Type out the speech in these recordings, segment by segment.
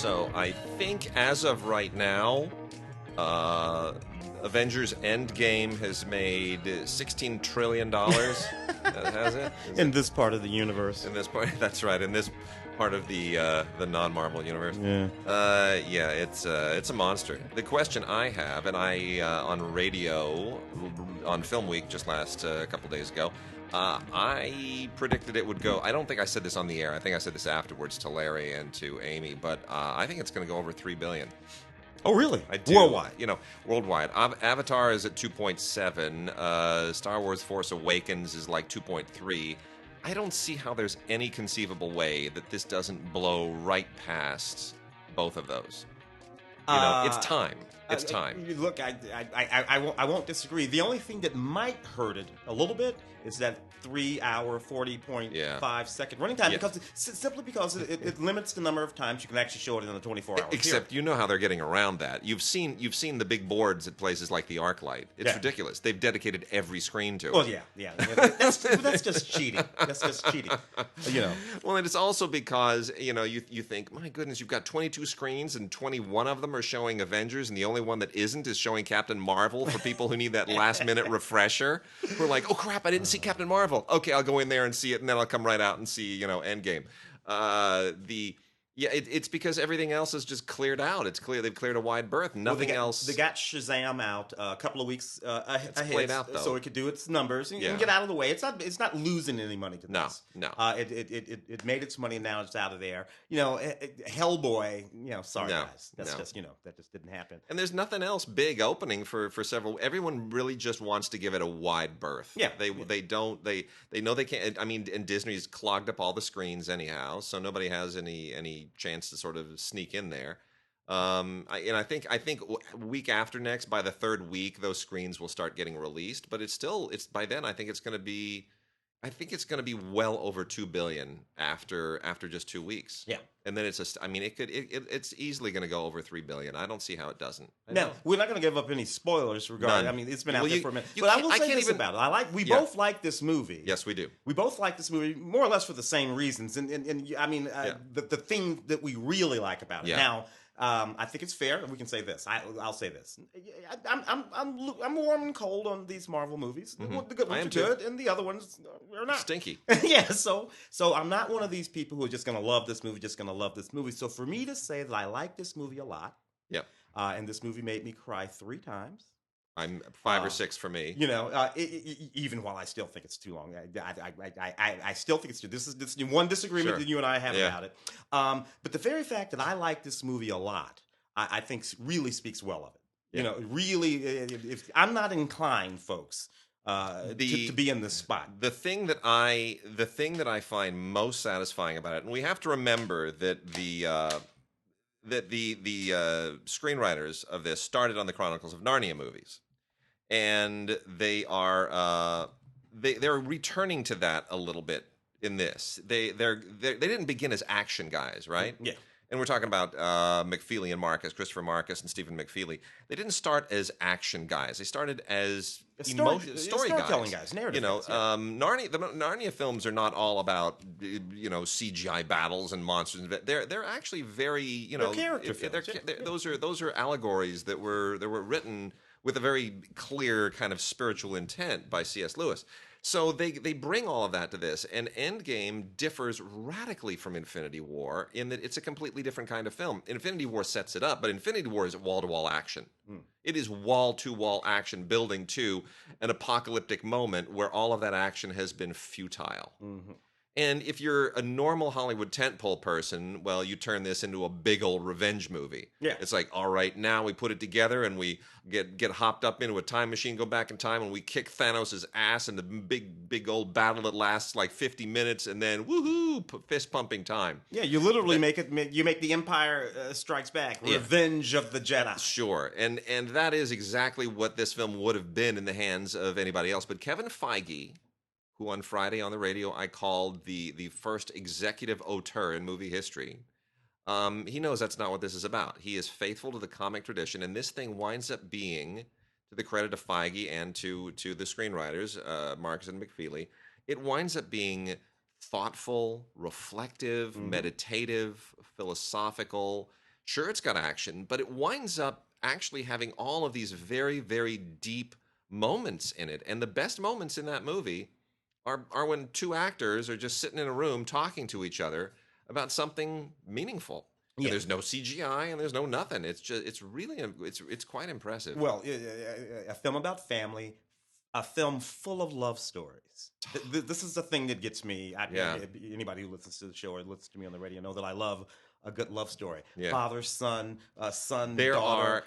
So I think as of right now, Avengers Endgame has made $16 trillion. Has it? In this part of the universe. In this part, that's right. In this part of the non-Marvel universe. Yeah. It's a monster. The question I have, and I on radio on Film Week just last couple days ago, I predicted it would go. I don't think I said this on the air. I think I said this afterwards to Larry and to Amy, but I think it's going to go over $3 billion. Oh, really? I do. Worldwide. Worldwide. Avatar is at 2.7. Star Wars Force Awakens is like 2.3. I don't see how there's any conceivable way that this doesn't blow right past both of those. It's time. It's time. Look, I won't disagree. The only thing that might hurt it a little bit is that 3 hour, 40.5 second running time, simply because it limits the number of times you can actually show it in a 24 hour Except you know how they're getting around that. You've seen the big boards at places like the ArcLight. It's ridiculous. They've dedicated every screen to it. Well, yeah. That's just cheating. That's just cheating. Well, and it's also because you think, my goodness, you've got 22 screens and 21 of them are showing Avengers, and the only one that isn't is showing Captain Marvel for people who need that last minute refresher. We're like, oh crap, I didn't see Captain Marvel. Okay, I'll go in there and see it, and then I'll come right out and see, Endgame. It's because everything else is just cleared out. It's clear they've cleared a wide berth. Nothing else. They got Shazam out a couple of weeks ahead, played out, though. so it could do its numbers and get out of the way. It's not losing any money to this. No. It made its money, and now it's out of there. Hellboy. Sorry guys, that just didn't happen. And there's nothing else big opening for several. Everyone really just wants to give it a wide berth. Yeah, they know they can't. I mean, and Disney's clogged up all the screens anyhow, so nobody has any chance to sort of sneak in there. I think week after next, by the third week, those screens will start getting released. But it's by then. I think it's going to be well over $2 billion after just 2 weeks. Yeah, and then it's easily going to go over $3 billion. I don't see how it doesn't. Now we're not going to give up any spoilers regarding. None. I mean, it's been out there for a minute. But I will say this about it. We both like this movie. Yes, we do. We both like this movie more or less for the same reasons. And the thing that we really like about it. Now, I think it's fair. We can say this. I'll say this. I'm warm and cold on these Marvel movies. The good ones are good, and the other ones are not. Stinky. Yeah. So I'm not one of these people who are just going to love this movie. So for me to say that I like this movie a lot. Yep. And this movie made me cry 3 times. I'm 5 or 6 for me. Even while I still think it's too long, I still think it's too. This is one disagreement that you and I have about it. But the very fact that I like this movie a lot, I think really speaks well of it. Yeah. Really, if I'm not inclined, folks, to be in this spot. The thing that I find most satisfying about it, and we have to remember that the screenwriters of this started on the Chronicles of Narnia movies, and they're returning to that a little bit in this. They didn't begin as action guys, right? Yeah. And we're talking about McFeely and Marcus, Christopher Marcus and Stephen McFeely. They didn't start as action guys. They started as storytelling guys, narrative guys. The Narnia films are not all about CGI battles and monsters. They're actually very they're character films. Those are allegories that were written with a very clear kind of spiritual intent by C.S. Lewis. So they bring all of that to this, and Endgame differs radically from Infinity War in that it's a completely different kind of film. Infinity War sets it up, but Infinity War is wall-to-wall action. It is wall-to-wall action building to an apocalyptic moment where all of that action has been futile. Mm-hmm. And if you're a normal Hollywood tentpole person, well, you turn this into a big old revenge movie. Yeah. It's like, all right, now we put it together and we get hopped up into a time machine, go back in time, and we kick Thanos' ass in the big old battle that lasts like 50 minutes, and then woohoo, fist pumping time. Yeah, you literally make the Empire Strikes Back, Revenge of the Jedi. Sure, and that is exactly what this film would have been in the hands of anybody else. But Kevin Feige, who on Friday on the radio I called the first executive auteur in movie history, he knows that's not what this is about. He is faithful to the comic tradition, and this thing winds up being, to the credit of Feige and to the screenwriters, Marcus and McFeely, it winds up being thoughtful, reflective, meditative, philosophical, Sure, it's got action, but it winds up actually having all of these very, very deep moments in it. And the best moments in that movie are when two actors are just sitting in a room talking to each other about something meaningful. Yeah. And there's no CGI and there's no nothing. It's really it's quite impressive. Well, a film about family, a film full of love stories. This is the thing that gets me. Anybody who listens to the show or listens to me on the radio know that I love a good love story. Yeah. Father, son, daughter.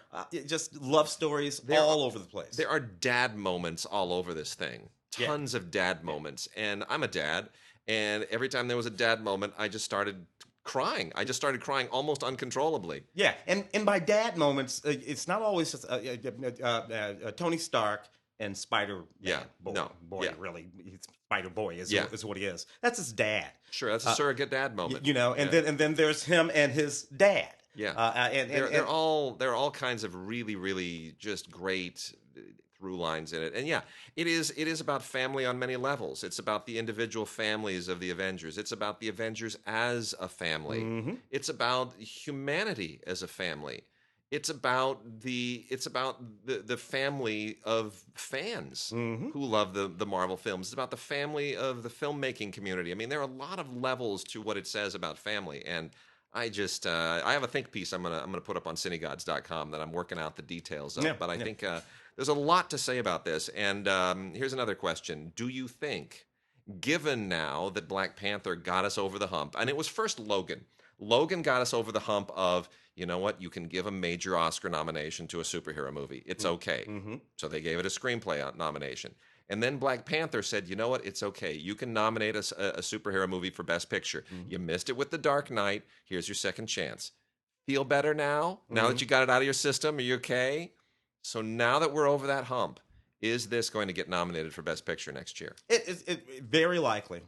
Just love stories all over the place. There are dad moments all over this thing. Tons of dad moments. And I'm a dad. And every time there was a dad moment, I just started crying. I just started crying almost uncontrollably. Yeah. And by dad moments, it's not always just Tony Stark and Spider-Man. Really. Spider-Boy is what he is. That's his dad. Sure, that's a surrogate dad moment. And then there's him and his dad. Yeah. They're all kinds of really, really just great through lines in it. And it is about family on many levels. It's about the individual families of the Avengers. It's about the Avengers as a family. Mm-hmm. It's about humanity as a family. It's about the family of fans who love the Marvel films. It's about the family of the filmmaking community. I mean, there are a lot of levels to what it says about family, and I just I have a think piece I'm gonna put up on cinegods.com that I'm working out the details of. But I think there's a lot to say about this. And here's another question: do you think, given now that Black Panther got us over the hump, and it was first Logan. Logan got us over the hump of, you know what, you can give a major Oscar nomination to a superhero movie. It's okay. Mm-hmm. So they gave it a screenplay nomination. And then Black Panther said, you know what, it's okay. You can nominate a superhero movie for Best Picture. Mm-hmm. You missed it with The Dark Knight. Here's your second chance. Feel better now? Mm-hmm. Now that you got it out of your system, are you okay? So now that we're over that hump, is this going to get nominated for Best Picture next year? It very likely.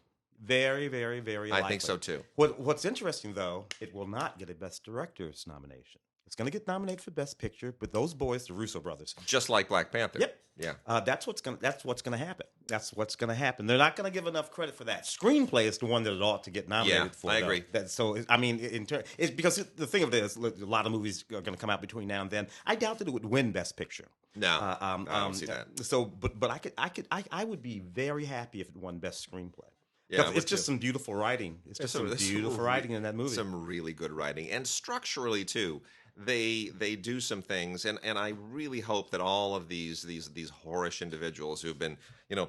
Very, very, very likely. I think so, too. What's interesting, though, it will not get a Best Director's nomination. It's going to get nominated for Best Picture, but those boys, the Russo brothers. Just like Black Panther. Yep. Yeah. That's what's going to happen. That's what's going to happen. They're not going to give enough credit for that. Screenplay is the one that it ought to get nominated for. I agree. It's because the thing of it is, a lot of movies are going to come out between now and then. I doubt that it would win Best Picture. No, I don't see that. So, but I would be very happy if it won Best Screenplay. Yeah, it's just some beautiful writing. It's just some beautiful writing in that movie. Some really good writing, and structurally too. They do some things, and I really hope that all of these whorish individuals who've been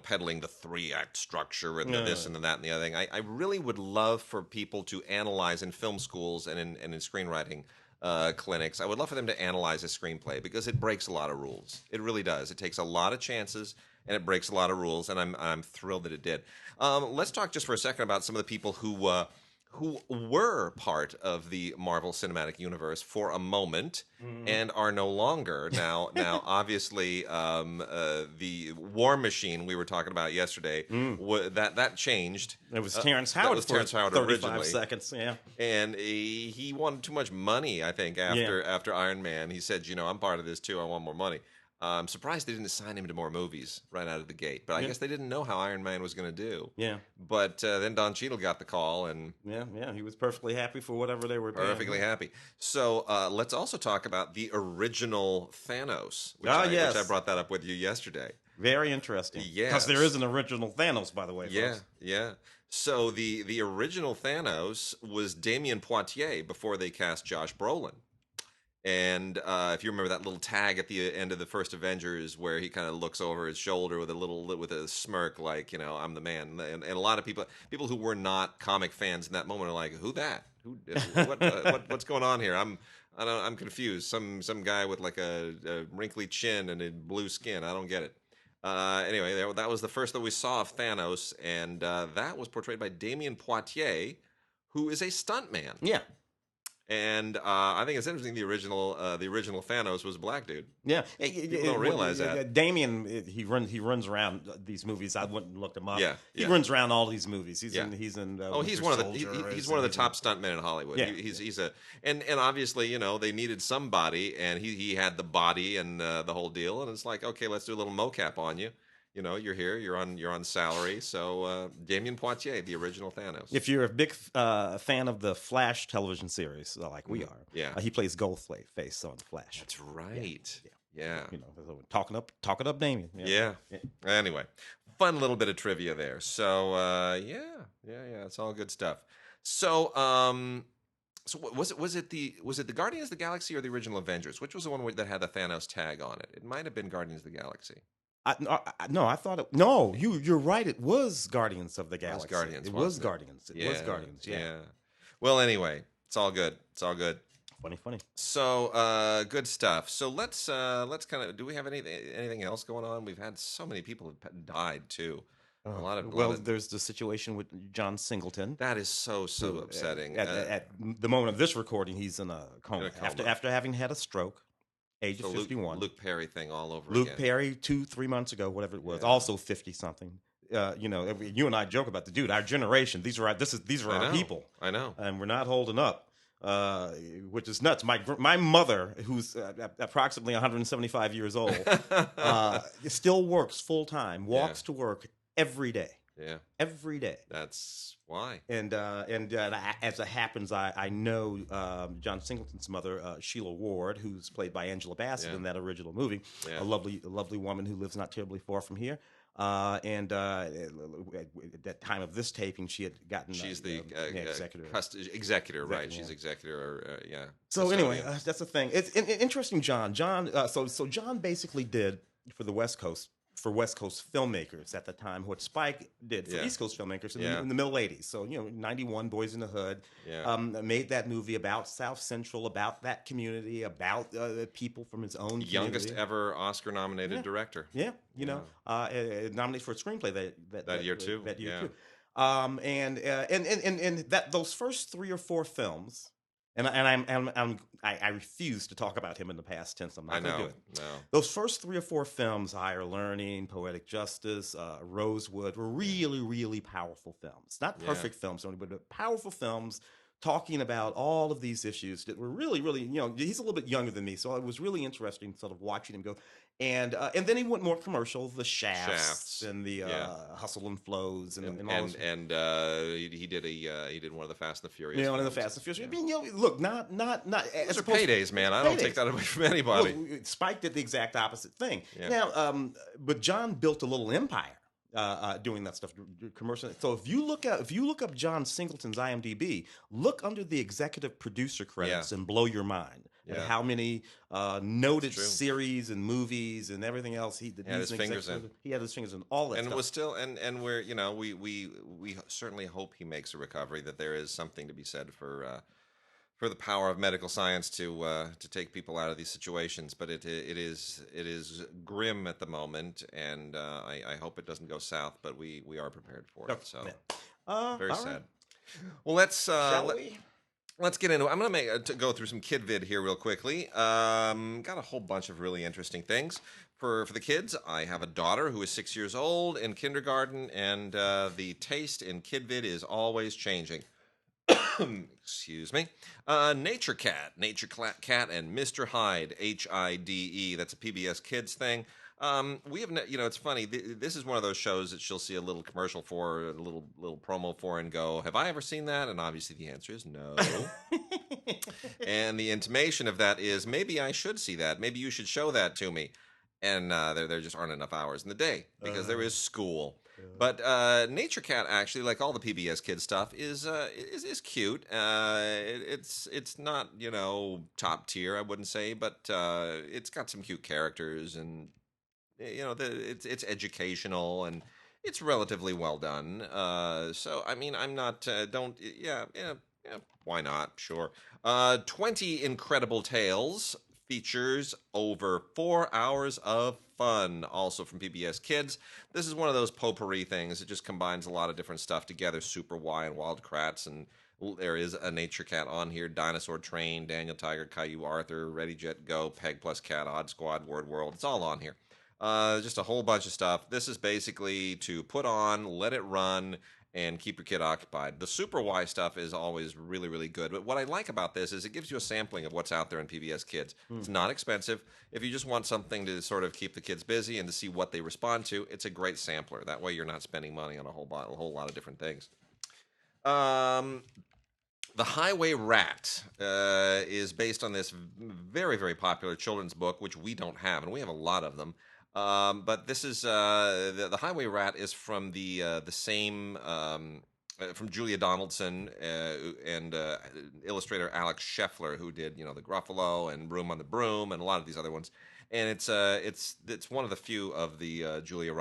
peddling the 3-act structure and the this and the that and the other thing. I really would love for people to analyze in film schools and in screenwriting clinics. I would love for them to analyze a screenplay because it breaks a lot of rules. It really does. It takes a lot of chances. And it breaks a lot of rules, and I'm thrilled that it did. Let's talk just for a second about some of the people who were part of the Marvel Cinematic Universe for a moment and are no longer. Now, obviously, the War Machine we were talking about yesterday that changed. It was Terrence Howard. That was Terrence Howard 35 originally. seconds, yeah. And he wanted too much money. I think after Iron Man, he said, I'm part of this too. I want more money. I'm surprised they didn't assign him to more movies right out of the gate. But I guess they didn't know how Iron Man was going to do. Yeah. But then Don Cheadle got the call. And he was perfectly happy for whatever they were doing. Perfectly happy. So let's also talk about the original Thanos, which I brought that up with you yesterday. Very interesting. Yeah. Because there is an original Thanos, by the way. Folks. Yeah. So the original Thanos was Damien Poitier before they cast Josh Brolin. And if you remember that little tag at the end of the first Avengers where he kind of looks over his shoulder with a smirk like, I'm the man. And a lot of people who were not comic fans in that moment are like, who that? What's going on here? I'm confused. Some guy with like a wrinkly chin and a blue skin. I don't get it. Anyway, that was the first that we saw of Thanos, and that was portrayed by Damien Poitier, who is a stuntman. Yeah. And I think it's interesting. The original Thanos was a black dude. Yeah, people don't realize that. Damien, he runs around these movies. I went and looked him up. Yeah, he runs around all these movies. He's in. He's one of the top stuntmen in Hollywood. Yeah. He's and obviously they needed somebody, and he had the body and the whole deal. And it's like, okay, let's do a little mocap on you. you're here, you're on salary. So Damien Poitier, the original Thanos. If you're a big fan of the Flash television series, like we are, he plays Goldface on Flash. That's right. Yeah. So talking up Damien. Yeah. Anyway, fun little bit of trivia there. So it's all good stuff. So so was it the Guardians of the Galaxy or the original Avengers? Which was the one that had the Thanos tag on it? It might have been Guardians of the Galaxy. I thought it. No, you're right. It was Guardians of the Galaxy. It was Guardians. It was Guardians. Yeah. Well, anyway, it's all good. Funny. So, good stuff. So let's kind of. Do we have anything else going on? We've had so many people have died too. There's the situation with John Singleton. That is so upsetting. At the moment of this recording, he's in a coma after having had a stroke, age of 51. Luke Perry thing all over. Luke Perry 2-3 months ago, whatever it was, also 50 something. You and I joke about the dude. Our generation. These are our people. I know, and we're not holding up. Which is nuts. My mother, who's approximately 175 years old, still works full time, walks to work every day. Yeah, every day. That's why. And as it happens, I know John Singleton's mother, Sheila Ward, who's played by Angela Bassett in that original movie, a lovely woman who lives not terribly far from here. At that time of this taping, she had gotten. She's the executor. Executor, right? She's executor. So anyway, that's the thing. It's interesting. John. So John basically did for the West Coast. For West Coast filmmakers at the time, what Spike did for East Coast filmmakers in the middle '80s. So 91, Boys in the Hood, made that movie about South Central, about that community, about people from his own community. Youngest ever Oscar-nominated director. Nominated for a screenplay that year too. And that those first 3 or 4 films. I refuse to talk about him in the past tense. I'm not going to do it. No. Those first 3 or 4 films, Higher Learning, Poetic Justice, Rosewood, were really, really powerful films. Not perfect films, but powerful films talking about all of these issues that were really, really, he's a little bit younger than me, so it was really interesting sort of watching him go. And then he went more commercial, the Shafts and the Hustle and Flows and all those. And he did one of the Fast and the Furious. One of the Fast and the Furious. I mean, look, not. Those are paydays, man. I don't take that away from anybody. Look, Spike did the exact opposite thing. Yeah. Now, but John built a little empire. Doing that stuff, commercial. So if you look up John Singleton's IMDb, look under the executive producer credits and blow your mind at how many noted series and movies and everything else he did. He had his fingers in. He had his fingers in all that. And stuff. it was still and we're we certainly hope he makes a recovery. That there is something to be said for the power of medical science to take people out of these situations, but it is grim at the moment, and I hope it doesn't go south. But we are prepared for it. So very sad. Right. Well, let's get into it. I'm going to go through some kid vid here real quickly. Got a whole bunch of really interesting things for the kids. I have a daughter who is 6 years old in kindergarten, and the taste in kid vid is always changing. Excuse me. Nature Cat, and Mr. Hyde, Hide. That's a PBS Kids thing. We have, it's funny. This is one of those shows that she'll see a little commercial for, a little promo for, and go, "Have I ever seen that?" And obviously the answer is no. And the intimation of that is, maybe I should see that. Maybe you should show that to me. And there just aren't enough hours in the day because there is school. But Nature Cat, actually, like all the PBS Kids stuff, is cute. It's not top tier, I wouldn't say, but it's got some cute characters, and it's educational, and it's relatively well done. So I mean, I'm not why not? Sure. 20 Incredible Tales features over 4 hours of fun, also from PBS Kids. This is one of those potpourri things. It just combines a lot of different stuff together. Super Y and Wild Kratts, and there is a Nature Cat on here. Dinosaur Train, Daniel Tiger, Caillou Arthur, Ready Jet Go, Peg Plus Cat, Odd Squad, Word World. It's all on here. Just a whole bunch of stuff. This is basically to put on, let it run, and keep your kid occupied. The Super Y stuff is always really, really good. But what I like about this is it gives you a sampling of what's out there in PBS Kids. It's not expensive. If you just want something to sort of keep the kids busy and to see what they respond to, it's a great sampler. That way you're not spending money on a whole lot of different things. The Highway Rat is based on this very, very popular children's book, which we don't have, and we have a lot of them. But this is the Highway Rat is from the same from Julia Donaldson and illustrator Alex Scheffler, who did the Gruffalo and Room on the Broom and a lot of these other ones. And it's one of the few of the Julia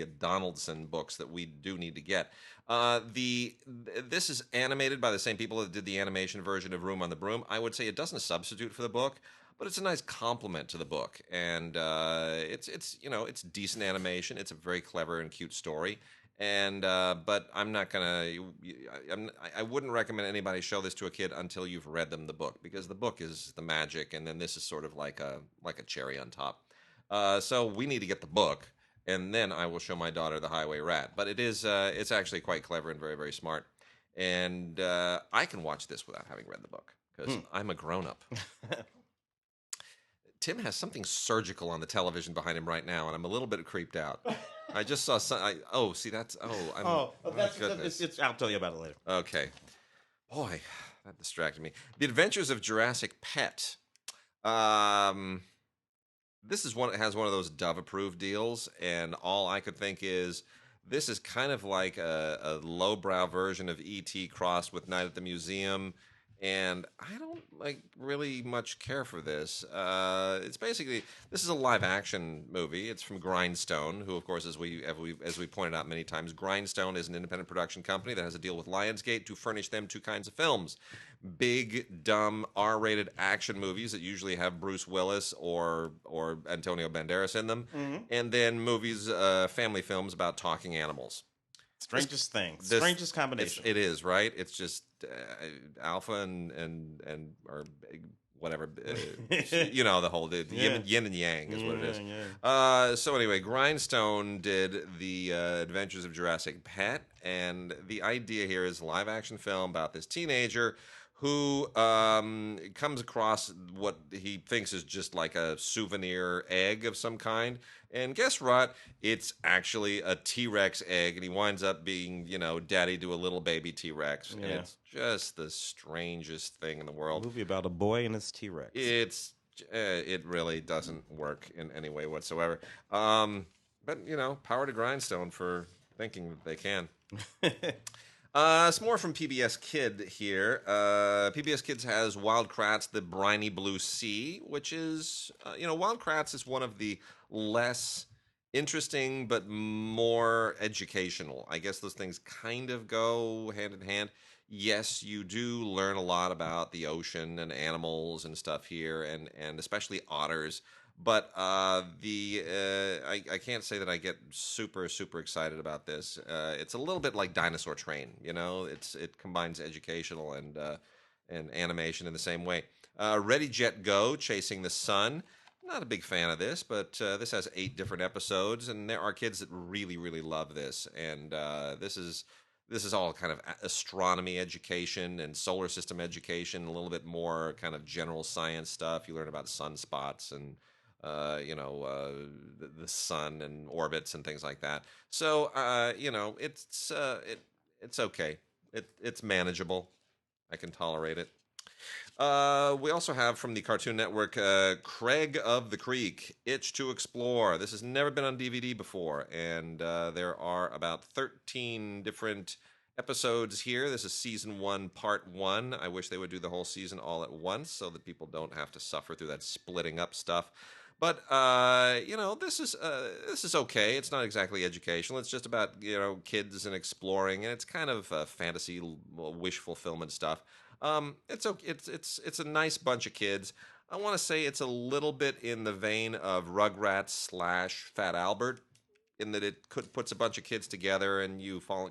Donaldson books that we do need to get. This is animated by the same people that did the animation version of Room on the Broom. I would say it doesn't substitute for the book, but it's a nice complement to the book, and it's decent animation. It's a very clever and cute story, and but I'm not gonna. I wouldn't recommend anybody show this to a kid until you've read them the book, because the book is the magic, and then this is sort of like a cherry on top. So we need to get the book, and then I will show my daughter the Highway Rat. But it's actually quite clever and very, very smart, and I can watch this without having read the book because I'm a grown up. Tim has something surgical on the television behind him right now, and I'm a little bit creeped out. I just saw some. Goodness. I'll tell you about it later. Okay, boy, that distracted me. The Adventures of Jurassic Pet. This is has one of those Dove-approved deals, and all I could think is this is kind of like a lowbrow version of E.T. crossed with Night at the Museum. And I don't really much care for this. It's basically, this is a live action movie. It's from Grindstone, who of course, as we pointed out many times, Grindstone is an independent production company that has a deal with Lionsgate to furnish them two kinds of films: big, dumb, R-rated action movies that usually have Bruce Willis or Antonio Banderas in them, and then movies, family films about talking animals. Strangest thing. Strangest combination. It is, right? It's just alpha and or whatever. The whole yin and yang is what it is. Yeah. So anyway, Grindstone did the Adventures of Jurassic Pet, and the idea here is a live action film about this teenager who comes across what he thinks is just like a souvenir egg of some kind. And guess what? It's actually a T-Rex egg, and he winds up being, daddy to a little baby T-Rex. Yeah. And it's just the strangest thing in the world. A movie about a boy and his T-Rex. It really doesn't work in any way whatsoever. But, power to Grindstone for thinking that they can. Some more from PBS Kid here. PBS Kids has Wild Kratts, The Briny Blue Sea, which is, Wild Kratts is one of the less interesting but more educational. I guess those things kind of go hand in hand. Yes, you do learn a lot about the ocean and animals and stuff here, and especially otters. But I can't say that I get super, super excited about this. It's a little bit like Dinosaur Train, It combines educational and animation in the same way. Ready, Jet, Go, Chasing the Sun. Not a big fan of this, but this has 8 different episodes, and there are kids that really, really love this. And this is all kind of astronomy education and solar system education, a little bit more kind of general science stuff. You learn about sunspots and the sun and orbits and things like that. So it's okay. It's manageable. I can tolerate it. We also have from the Cartoon Network, Craig of the Creek, Itch to Explore. This has never been on DVD before, and there are about 13 different episodes here. This is season 1, part 1. I wish they would do the whole season all at once so that people don't have to suffer through that splitting up stuff. But this is okay. It's not exactly educational. It's just about kids and exploring, and it's kind of fantasy, wish fulfillment stuff. It's okay. It's a nice bunch of kids. I want to say it's a little bit in the vein of Rugrats / Fat Albert, in that it puts a bunch of kids together and you fall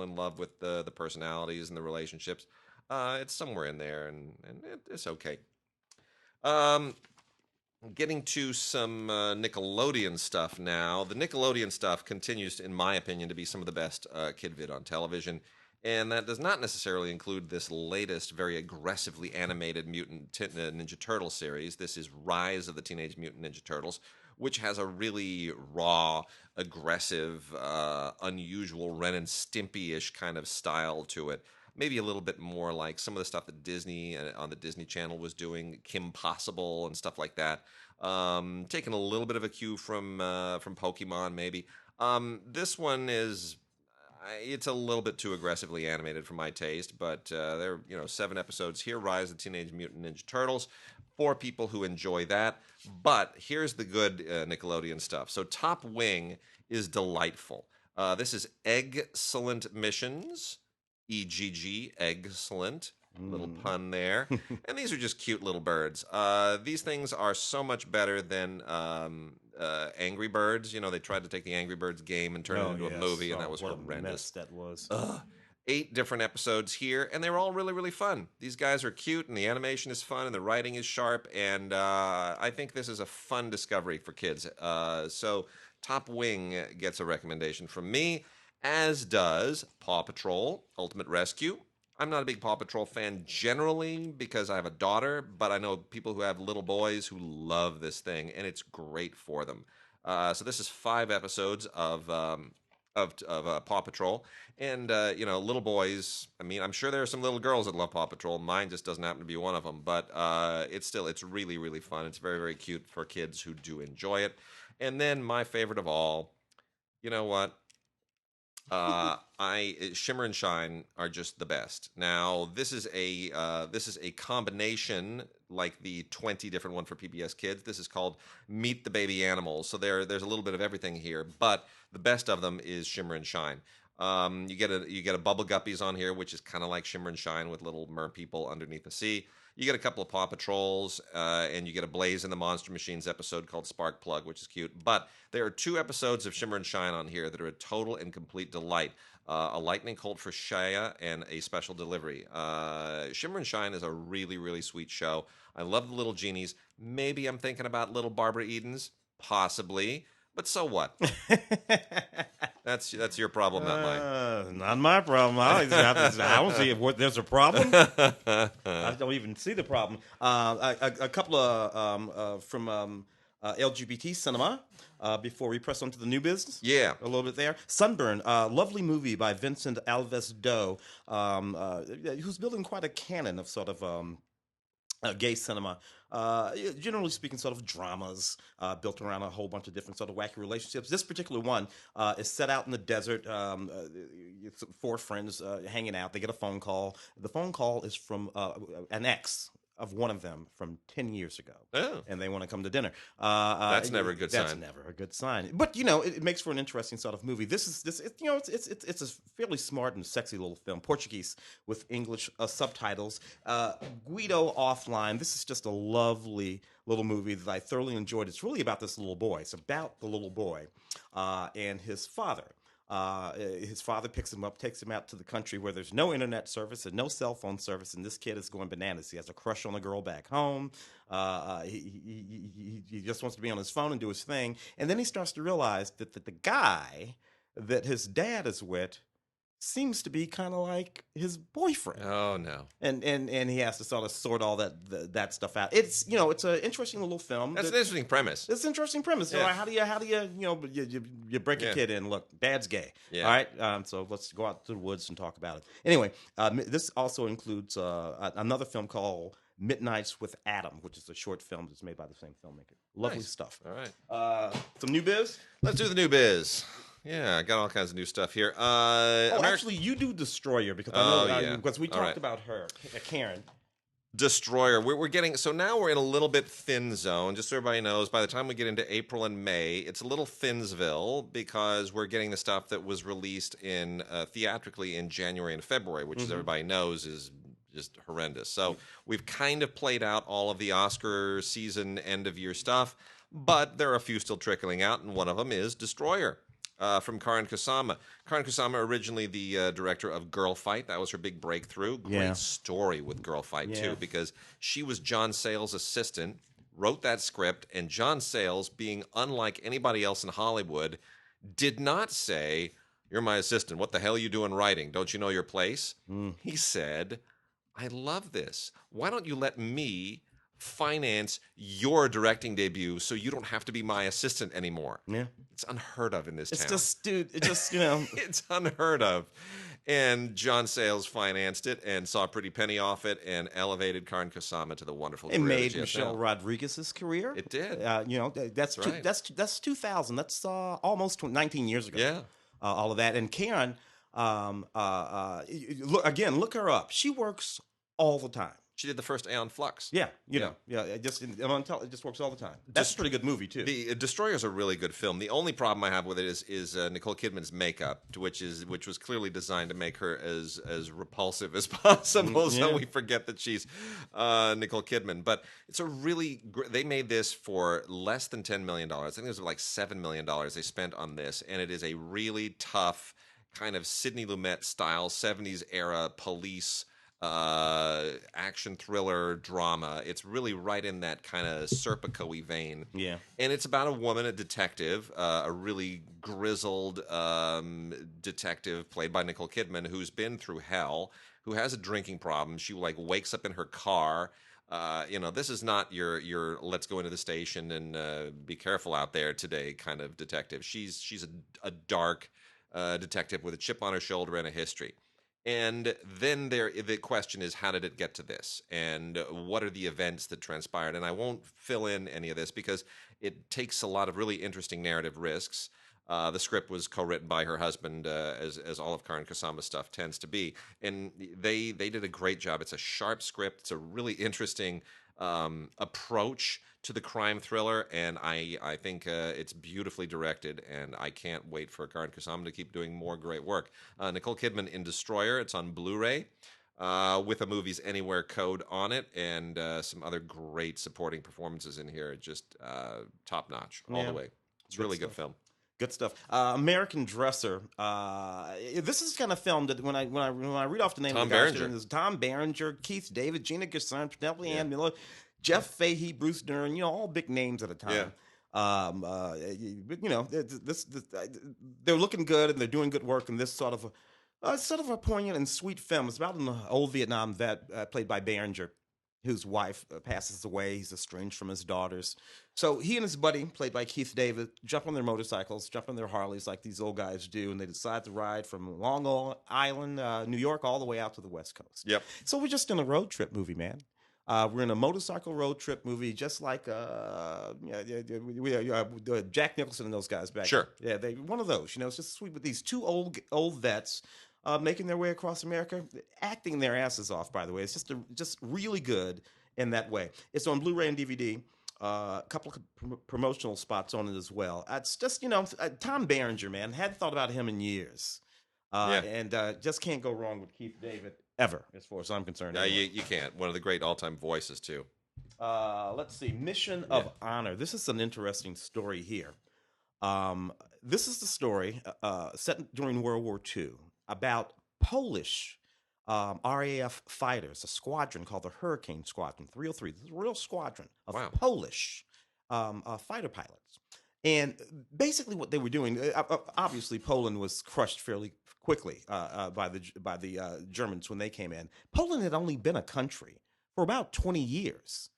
in love with the personalities and the relationships. It's somewhere in there, and it's okay. Getting to some Nickelodeon stuff now. The Nickelodeon stuff continues, in my opinion, to be some of the best kid vid on television. And that does not necessarily include this latest, very aggressively animated Mutant Ninja Turtle series. This is Rise of the Teenage Mutant Ninja Turtles, which has a really raw, aggressive, unusual Ren and Stimpy-ish kind of style to it. Maybe a little bit more like some of the stuff that Disney on the Disney Channel was doing, Kim Possible and stuff like that. Taking a little bit of a cue from Pokemon, maybe. This one is, it's a little bit too aggressively animated for my taste, but there are 7 episodes here. Rise of the Teenage Mutant Ninja Turtles for people who enjoy that. But here's the good Nickelodeon stuff. So Top Wing is delightful. This is Excellent Missions. EGG, excellent. Little pun there. And these are just cute little birds. These things are so much better than Angry Birds. They tried to take the Angry Birds game and turn it into a movie, and that was horrendous. That was. 8 different episodes here, and they were all really, really fun. These guys are cute, and the animation is fun, and the writing is sharp, and I think this is a fun discovery for kids. So Top Wing gets a recommendation from me, as does Paw Patrol Ultimate Rescue. I'm not a big Paw Patrol fan generally because I have a daughter, but I know people who have little boys who love this thing, and it's great for them. So this is 5 episodes of Paw Patrol, and little boys. I mean, I'm sure there are some little girls that love Paw Patrol. Mine just doesn't happen to be one of them, but it's really, really fun. It's very, very cute for kids who do enjoy it. And then my favorite of all, you know what? Shimmer and Shine are just the best. Now, this is a combination like the 20 different one for PBS Kids. This is called Meet the Baby Animals. So there's a little bit of everything here, but the best of them is Shimmer and Shine. You get a Bubble Guppies on here, which is kind of like Shimmer and Shine with little mer people underneath the sea. You get a couple of Paw Patrols, and you get a Blaze and the Monster Machines episode called Spark Plug, which is cute. But there are 2 episodes of Shimmer and Shine on here that are a total and complete delight. A Lightning Colt for Shia and a Special Delivery. Shimmer and Shine is a really, really sweet show. I love the little genies. Maybe I'm thinking about little Barbara Edens, possibly. But so what? That's your problem, not mine. Not my problem. I don't see if there's a problem. I don't even see the problem. A couple of from LGBT cinema before we press on to the new business. Yeah. A little bit there. Sunburn, lovely movie by Vincent Alves Doe, who's building quite a canon of sort of gay cinema. Generally speaking, sort of dramas built around a whole bunch of different sort of wacky relationships. This particular one is set out in the desert. 4 friends hanging out. They get a phone call. The phone call is from an ex of one of them from 10 years ago. Oh. And they want to come to dinner. That's never a good sign. That's never a good sign. But, it makes for an interesting sort of movie. It's a fairly smart and sexy little film. Portuguese with English subtitles. Guido offline. This is just a lovely little movie that I thoroughly enjoyed. It's really about this little boy. It's about the little boy and his father. His father picks him up, takes him out to the country where there's no internet service and no cell phone service, and this kid is going bananas. He has a crush on a girl back home. He just wants to be on his phone and do his thing. And then he starts to realize that the guy that his dad is with seems to be kind of like his boyfriend. Oh no! And he has to sort of sort all that stuff out. It's it's an interesting little film. That's an interesting premise. It's an interesting premise. Yeah. How do you you break a kid in? Look, dad's gay. Yeah. All right. So let's go out to the woods and talk about it. Anyway, this also includes another film called Midnights with Adam, which is a short film that's made by the same filmmaker. Lovely stuff. All right. Some new biz. Let's do the new biz. Yeah, I got all kinds of new stuff here. Actually, you do Destroyer because I know because we talked about her, Karen. Destroyer. We're getting so now we're in a little bit thin zone. Just so everybody knows, by the time we get into April and May, it's a little thinsville because we're getting the stuff that was released in theatrically in January and February, which, as everybody knows, is just horrendous. So we've kind of played out all of the Oscar season end of year stuff, but there are a few still trickling out, and one of them is Destroyer. From Karen Kusama. Karen Kusama, originally the director of Girl Fight. That was her big breakthrough. Great story with Girl Fight, too, because she was John Sayles' assistant wrote that script, and John Sayles, being unlike anybody else in Hollywood, did not say, "You're my assistant. What the hell are you doing writing? Don't you know your place?" He said, "I love this. Why don't you let me finance your directing debut so you don't have to be my assistant anymore?" Yeah. It's unheard of in this town. It's just, dude, It's unheard of. And John Sayles financed it and saw a pretty penny off it and elevated Karan Kusama to the wonderful career. It made Michelle Rodriguez's career. It did. That's right. That's 2000. That's almost 19 years ago. Yeah. All of that. And Karen, look her up. She works all the time. She did the first Aeon Flux. Yeah, it just works all the time. That's a pretty good movie too. The Destroyer's a really good film. The only problem I have with it is Nicole Kidman's makeup, which was clearly designed to make her as repulsive as possible. So we forget that she's Nicole Kidman. But it's a really they made this for less than $10 million. I think it was like $7 million they spent on this, and it is a really tough kind of Sidney Lumet style 70s era police action thriller drama. It's really right in that kind of Serpico-y vein. Yeah. And it's about a woman, a detective, a really grizzled detective played by Nicole Kidman who's been through hell, who has a drinking problem. She wakes up in her car. This is not your let's go into the station and be careful out there today kind of detective. She's a dark detective with a chip on her shoulder and a history. And then the question is, how did it get to this? And what are the events that transpired? And I won't fill in any of this because it takes a lot of really interesting narrative risks. The script was co-written by her husband, as all of Karan Kusama's stuff tends to be. And they did a great job. It's a sharp script. It's a really interesting approach to the crime thriller, and I think it's beautifully directed, and I can't wait for Karan Kusama to keep doing more great work. Nicole Kidman in Destroyer, it's on Blu-ray with a Movies Anywhere code on it, and some other great supporting performances in here, just top-notch all the way. It's a really good film. Good stuff. American Dresser. This is kind of film that when I read off the name Tom of the guys, Berenger. there's Tom Berenger, Keith David, Gina Gershon, Penelope Ann Miller, Jeff Fahey, Bruce Dern. all big names at a time. They're looking good and they're doing good work in this sort of a poignant and sweet film. It's about an old Vietnam vet played by Berenger, whose wife passes away. He's estranged from his daughters. So he and his buddy, played by Keith David, jump on their motorcycles, jump on their Harleys like these old guys do, and they decide to ride from Long Island, New York, all the way out to the West Coast. Yep. So we're just in a road trip movie, man. We're in a motorcycle road trip movie, just like Jack Nicholson and those guys back. Sure. Then. Yeah, they one of those. It's just sweet with these two old vets. Making their way across America, acting their asses off, by the way. It's just really good in that way. It's on Blu-ray and DVD. A couple of promotional spots on it as well. It's just, Tom Berenger, man. Hadn't thought about him in years. And just can't go wrong with Keith David ever, as far as I'm concerned. Anyway. You can't. One of the great all-time voices, too. Let's see. Mission of Honor. This is an interesting story here. This is the story set during World War II. About Polish RAF fighters, a squadron called the Hurricane Squadron 303. This is a real squadron of Polish fighter pilots. And basically what they were doing, obviously Poland was crushed fairly quickly by the Germans when they came in. Poland had only been a country for about 20 years.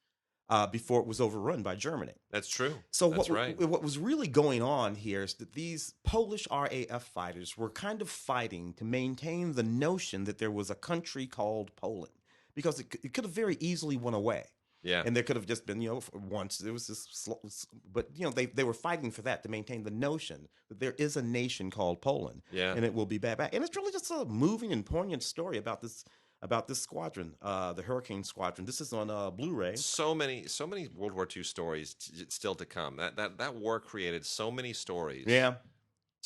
Before it was overrun by Germany. That's true. So what was really going on here is that these Polish RAF fighters were kind of fighting to maintain the notion that there was a country called Poland, because it could have very easily went away. Yeah. And there could have just been, once there was this, but they were fighting for that, to maintain the notion that there is a nation called Poland. Yeah. And it will be back. And it's really just a moving and poignant story about this squadron, the Hurricane Squadron. This is on Blu-ray. So many World War II stories still to come. That war created so many stories. Yeah.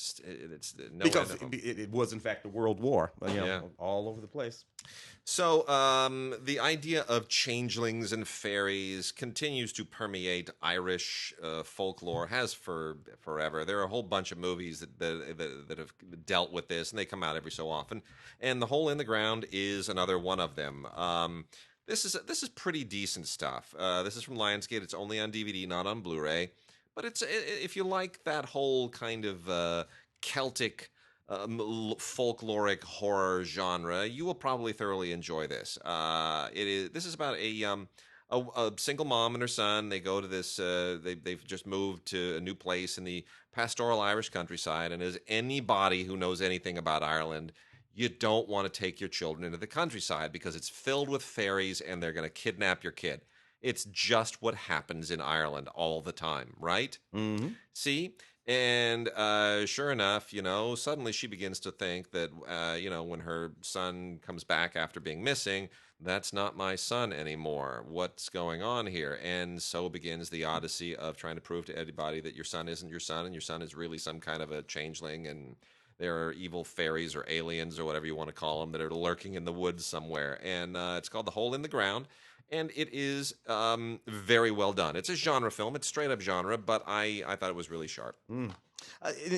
It's no because end of them. it was in fact a world war, all over the place. So the idea of changelings and fairies continues to permeate Irish folklore, has for forever. There are a whole bunch of movies that have dealt with this, and they come out every so often. And The Hole in the Ground is another one of them. This is pretty decent stuff. This is from Lionsgate. It's only on DVD, not on Blu-ray. But if you like that whole kind of Celtic folkloric horror genre, you will probably thoroughly enjoy this. This is about a single mom and her son. They go to this. They've just moved to a new place in the pastoral Irish countryside. And as anybody who knows anything about Ireland, you don't want to take your children into the countryside because it's filled with fairies and they're going to kidnap your kid. It's just what happens in Ireland all the time, right? Mm-hmm. See? And sure enough, suddenly she begins to think that, when her son comes back after being missing, that's not my son anymore. What's going on here? And so begins the odyssey of trying to prove to everybody that your son isn't your son and your son is really some kind of a changeling, and there are evil fairies or aliens or whatever you want to call them that are lurking in the woods somewhere. And it's called The Hole in the Ground. And it is very well done. It's a genre film. It's straight up genre, but I thought it was really sharp. Mm.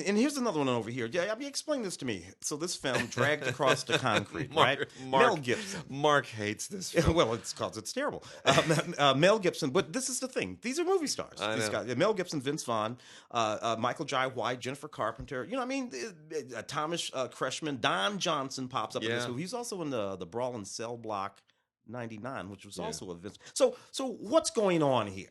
And here's another one over here. Yeah, explain this to me. So this film, Dragged Across the Concrete, right? Mel Gibson. Mark hates this film. Well, it's because it's terrible. Mel Gibson, but this is the thing. These are movie stars. These guys, Mel Gibson, Vince Vaughn, Michael Jai White, Jennifer Carpenter. Thomas Kretschmann, Don Johnson pops up in this movie. He's also in the Brawl in Cell Block 99, which was also a Vince. So what's going on here?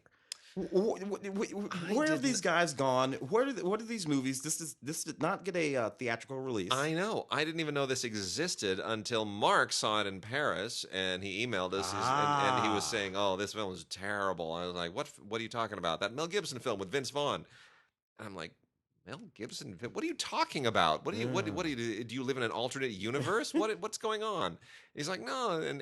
Where have these guys gone? What are these movies? This did not get a theatrical release. I know. I didn't even know this existed until Mark saw it in Paris, and he emailed us, and he was saying, "Oh, this film is terrible." I was like, "What are you talking about? That Mel Gibson film with Vince Vaughn?" And I'm like, Mel Gibson? What are you talking about? What do you do you live in an alternate universe? What's going on? He's like, no, and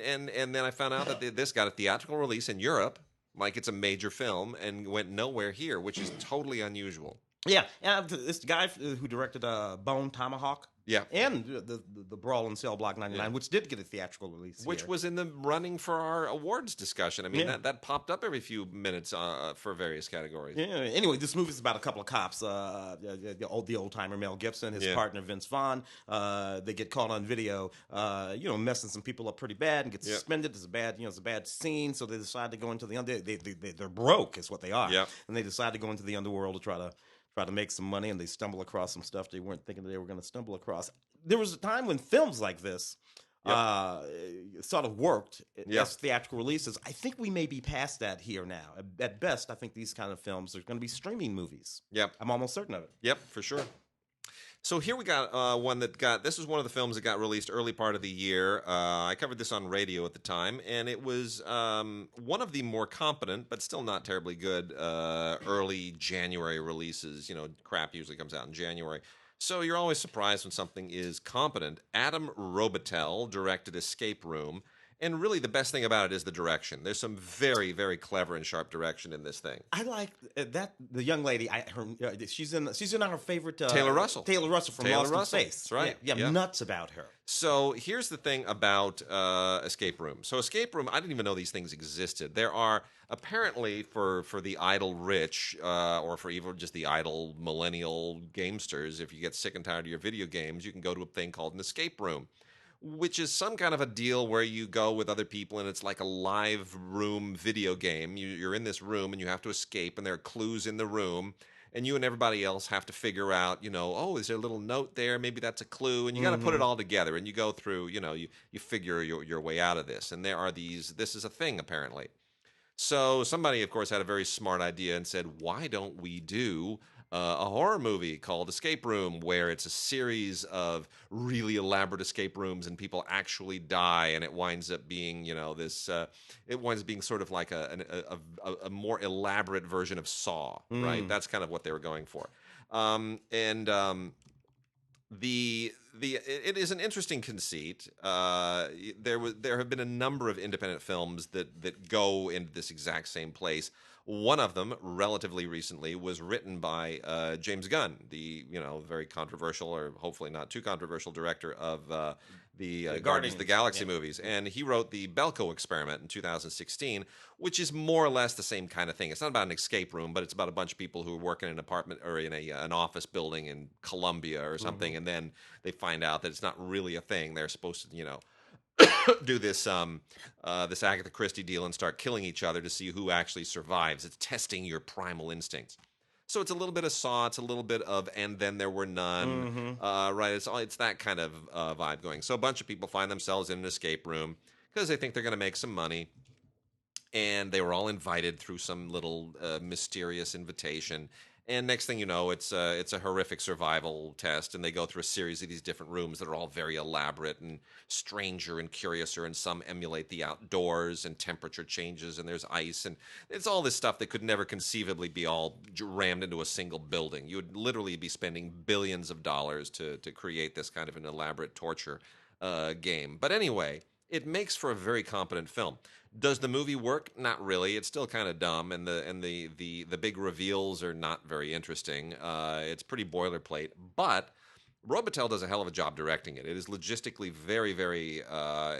then I found out that this got a theatrical release in Europe, like it's a major film, and went nowhere here, which is totally unusual. Yeah, and this guy who directed Bone Tomahawk. Yeah, and the Brawl in Cell Block 99, which did get a theatrical release, which was in the running for our awards discussion. I mean, that popped up every few minutes for various categories. Yeah. Anyway, this movie is about a couple of cops. The old timer Mel Gibson, his partner Vince Vaughn. They get caught on video, messing some people up pretty bad and get suspended. It's a bad scene. So they decide to go into the they're broke, is what they are. Yeah. And they decide to go into the underworld to try to make some money, and they stumble across some stuff they weren't thinking they were going to stumble across. There was a time when films like this sort of worked as theatrical releases. I think we may be past that here now. At best, I think these kind of films are going to be streaming movies. Yep. I'm almost certain of it. Yep, for sure. So here we got this was one of the films that got released early part of the year. I covered this on radio at the time, and it was one of the more competent, but still not terribly good, early January releases. Crap usually comes out in January. So you're always surprised when something is competent. Adam Robitel directed Escape Room. And really, the best thing about it is the direction. There's some very, very clever and sharp direction in this thing. I like that. The young lady, she's in our favorite Taylor Russell. Taylor Russell from Lost in Space. That's right. Yeah, nuts about her. So here's the thing about Escape Room. So Escape Room, I didn't even know these things existed. There are apparently for the idle rich, or for even just the idle millennial gamesters, if you get sick and tired of your video games, you can go to a thing called an escape room, which is some kind of a deal where you go with other people and it's like a live room video game. You're in this room and you have to escape, and there are clues in the room, and you and everybody else have to figure out, is there a little note there? Maybe that's a clue, and you got to put it all together, and you go through, you figure your way out of this. And there are this is a thing apparently. So somebody, of course, had a very smart idea and said, why don't we do a horror movie called Escape Room, where it's a series of really elaborate escape rooms and people actually die, and it winds up being, it winds up being sort of like a more elaborate version of Saw, right? That's kind of what they were going for. It is an interesting conceit. There have been a number of independent films that go into this exact same place. One of them, relatively recently, was written by James Gunn, the very controversial, or hopefully not too controversial, director of the Guardians of the Galaxy movies. And he wrote the Belko Experiment in 2016, which is more or less the same kind of thing. It's not about an escape room, but it's about a bunch of people who work in an apartment or in an office building in Colombia or something, and then they find out that it's not really a thing. They're supposed to, do this this Agatha Christie deal and start killing each other to see who actually survives. It's testing your primal instincts. So it's a little bit of Saw, it's a little bit of And Then There Were None, right? It's that kind of vibe going. So a bunch of people find themselves in an escape room because they think they're going to make some money, and they were all invited through some little mysterious invitation. And next thing you know, it's a horrific survival test, and they go through a series of these different rooms that are all very elaborate and stranger and curiouser, and some emulate the outdoors, and temperature changes, and there's ice, and it's all this stuff that could never conceivably be all rammed into a single building. You would literally be spending billions of dollars to create this kind of an elaborate torture game. But anyway, it makes for a very competent film. Does the movie work? Not really. It's still kind of dumb, and the big reveals are not very interesting. It's pretty boilerplate, but Robitel does a hell of a job directing it. It is logistically very, very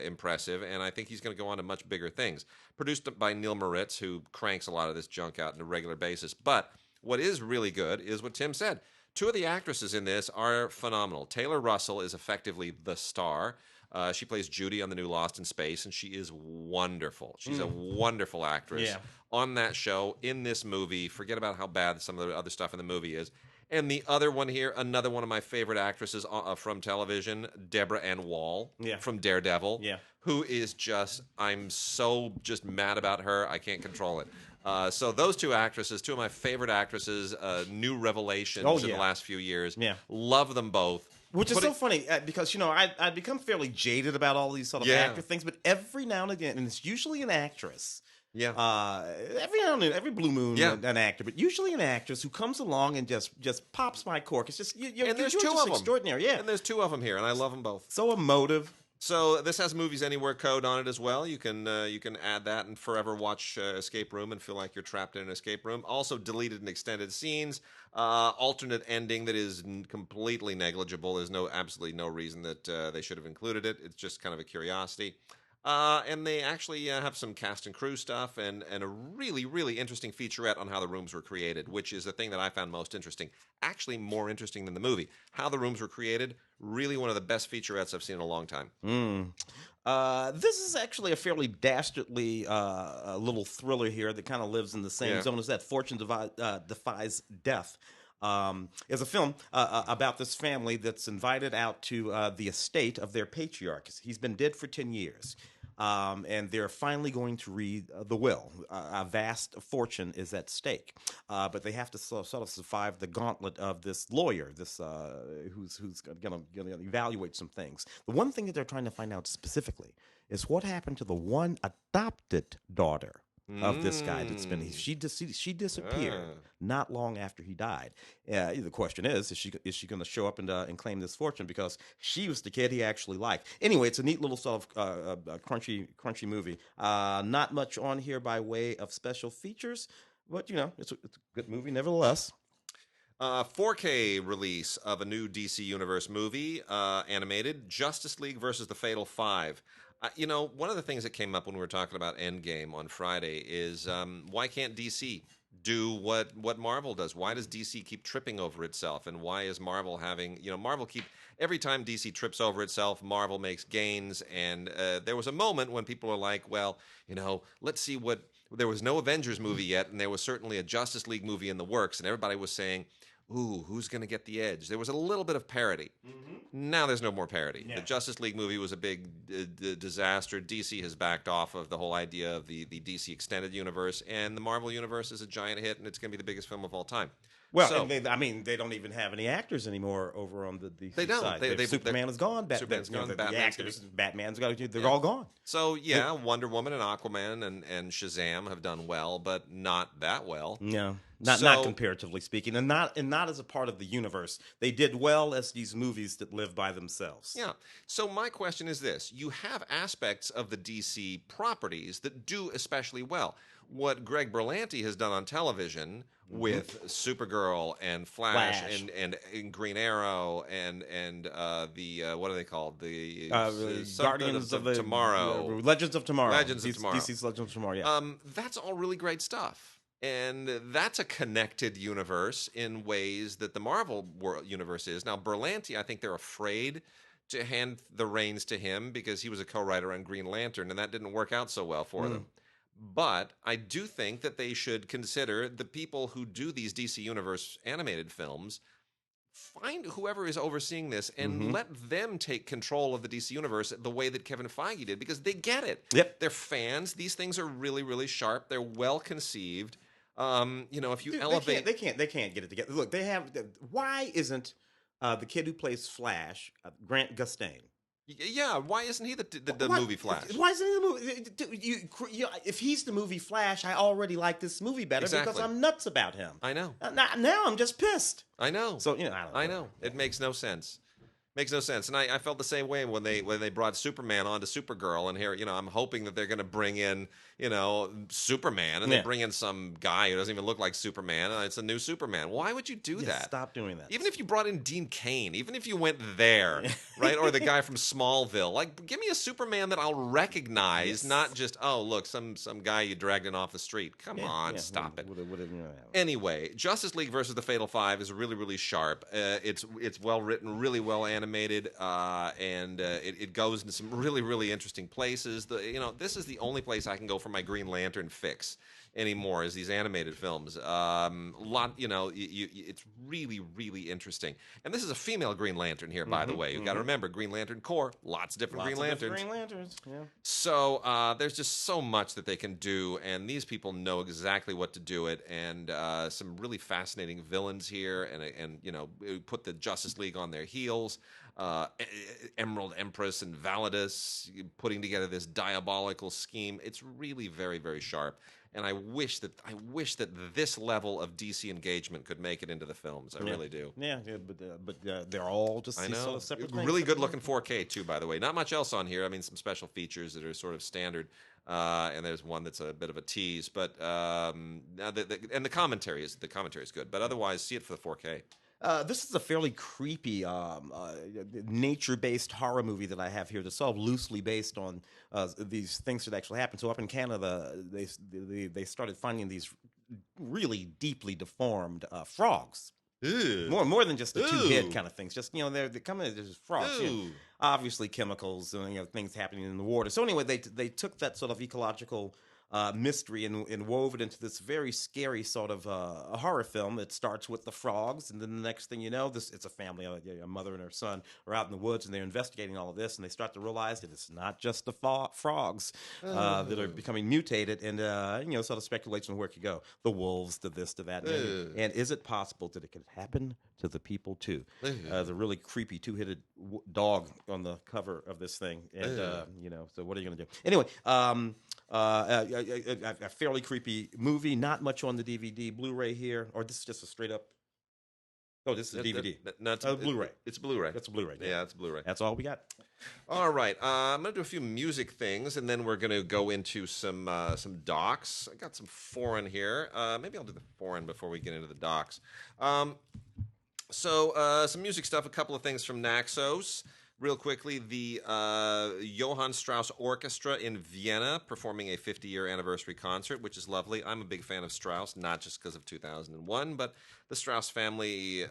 impressive, and I think he's going to go on to much bigger things. Produced by Neil Moritz, who cranks a lot of this junk out on a regular basis. But what is really good is what Tim said. Two of the actresses in this are phenomenal. Taylor Russell is effectively the star. She plays Judy on the new Lost in Space, and she is wonderful. She's a wonderful actress on that show, in this movie. Forget about how bad some of the other stuff in the movie is. And the other one here, another one of my favorite actresses from television, Deborah Ann Wall from Daredevil, who is just, I'm so just mad about her, I can't control it. So those two actresses, two of my favorite actresses, new revelations in the last few years. Love them both. Which is so funny because, I've become fairly jaded about all these sort of actor things, but every now and again, and it's usually an actress. Every now and then, every blue moon, an actor, but usually an actress who comes along and just pops my cork. It's just, and there's two of them. Extraordinary, And there's two of them here, and I love them both. So emotive. So this has Movies Anywhere code on it as well. You can add that and forever watch Escape Room and feel like you're trapped in an escape room. Also deleted and extended scenes, alternate ending that is completely negligible. There's absolutely no reason that they should have included it. It's just kind of a curiosity. And they actually have some cast and crew stuff and a really, really interesting featurette on how the rooms were created, which is the thing that I found most interesting. Actually more interesting than the movie. How the rooms were created, really one of the best featurettes I've seen in a long time. This is actually a fairly dastardly little thriller here that kind of lives in the same zone as that. Fortune Defies Death. Is a film about this family that's invited out to the estate of their patriarch. He's been dead for 10 years. And they're finally going to read the will. A vast fortune is at stake. But they have to sort of survive the gauntlet of this lawyer, who's going to evaluate some things. The one thing that they're trying to find out specifically is what happened to the one adopted daughter of this guy that's been she disappeared not long after he died. The question is she going to show up and claim this fortune because she was the kid he actually liked? Anyway, it's a neat little sort of crunchy movie. Not much on here by way of special features, but it's a good movie nevertheless. 4K release of a new DC Universe movie, animated, Justice League versus the Fatal Five. One of the things that came up when we were talking about Endgame on Friday is why can't DC do what Marvel does? Why does DC keep tripping over itself? And why is Marvel having, every time DC trips over itself, Marvel makes gains. And there was a moment when people were like, well, let's see there was no Avengers movie yet, and there was certainly a Justice League movie in the works, and everybody was saying, ooh, who's going to get the edge? There was a little bit of parody. Now there's no more parody. The Justice League movie was a big disaster. DC has backed off of the whole idea of the DC Extended Universe, and the Marvel Universe is a giant hit, and it's going to be the biggest film of all time. Well, and they don't even have any actors anymore over on the DC side. Superman is gone. Superman's gone. Batman's gone. They're all gone. So, Wonder Woman and Aquaman and Shazam have done well, but not that well. No. Not comparatively speaking, and not as a part of the universe. They did well as these movies that live by themselves. Yeah. So my question is this: you have aspects of the DC properties that do especially well. What Greg Berlanti has done on television with Supergirl and Flash. And Green Arrow and the what are they called? The Guardians of Tomorrow, Legends of Tomorrow, DC's Legends of Tomorrow. Yeah. That's all really great stuff. And that's a connected universe in ways that the Marvel universe is. Now, Berlanti, I think they're afraid to hand the reins to him because he was a co-writer on Green Lantern, and that didn't work out so well for them. But I do think that they should consider the people who do these DC Universe animated films, find whoever is overseeing this and let them take control of the DC Universe the way that Kevin Feige did, because they get it. Yep. They're fans. These things are really, really sharp. They're well conceived. If you elevate... They can't get it together. Look, they have... Why isn't the kid who plays Flash, Grant Gustin? Yeah, why isn't he the movie Flash? Why isn't he the movie? If he's the movie Flash, I already like this movie better because I'm nuts about him. I know. Now I'm just pissed. I know. So I don't know. I know. It makes no sense. Makes no sense. And I felt the same way when they brought Superman onto Supergirl, and here, I'm hoping that they're going to bring in, Superman, and they bring in some guy who doesn't even look like Superman, and it's a new Superman. Why would you do that? Stop doing that. Even if you brought in Dean Cain, even if you went there, right? Or the guy from Smallville. Like, give me a Superman that I'll recognize, not just, oh, look, some guy you dragged in off the street. Come on, stop it. Anyway, Justice League versus the Fatal Five is really, really sharp. It's well written, really well animated, and it goes into some really, really interesting places. This is the only place I can go for my Green Lantern fix anymore, is these animated films. It's really, really interesting. And this is a female Green Lantern here, by the way. You've got to remember, Green Lantern Corps, lots of different Green Lanterns. Yeah. So there's just so much that they can do, and these people know exactly what to do it, and some really fascinating villains here, and put the Justice League on their heels. Emerald Empress and Validus putting together this diabolical scheme. It's really very, very sharp. And I wish that this level of DC engagement could make it into the films. I really do. Yeah, but they're all just these sort of separate things. Really good looking 4K too, by the way. Not much else on here. I mean, some special features that are sort of standard, and there's one that's a bit of a tease. But and the commentary is good. But otherwise, see it for the 4K. This is a fairly creepy nature-based horror movie that I have here that's all loosely based on these things that actually happen. So up in Canada, they started finding these really deeply deformed frogs. Ew. More than just the two-head kind of things. Just, they're coming as just frogs. Obviously chemicals and things happening in the water. So anyway, they took that sort of ecological mystery and wove it into this very scary sort of a horror film. It starts with the frogs, and then the next thing you know, it's a family, a mother and her son are out in the woods, and they're investigating all of this, and they start to realize that it's not just the frogs that are becoming mutated, and sort of speculation on where it could go. The wolves, the this, to that, and is it possible that it could happen to the people too? There's a really creepy two-headed dog on the cover of this thing, and so what are you going to do? Anyway, a fairly creepy movie. Not much on the DVD, Blu-ray here, or this is just a straight up. Oh, this is a DVD. No, it's Blu-ray. It's Blu-ray. That's a Blu-ray. Yeah, it's Blu-ray. That's all we got. All right, I'm gonna do a few music things, and then we're gonna go into some docs. I got some foreign here. Maybe I'll do the foreign before we get into the docs. So some music stuff. A couple of things from Naxos. Real quickly, the Johann Strauss Orchestra in Vienna performing a 50-year anniversary concert, which is lovely. I'm a big fan of Strauss, not just because of 2001, but the Strauss family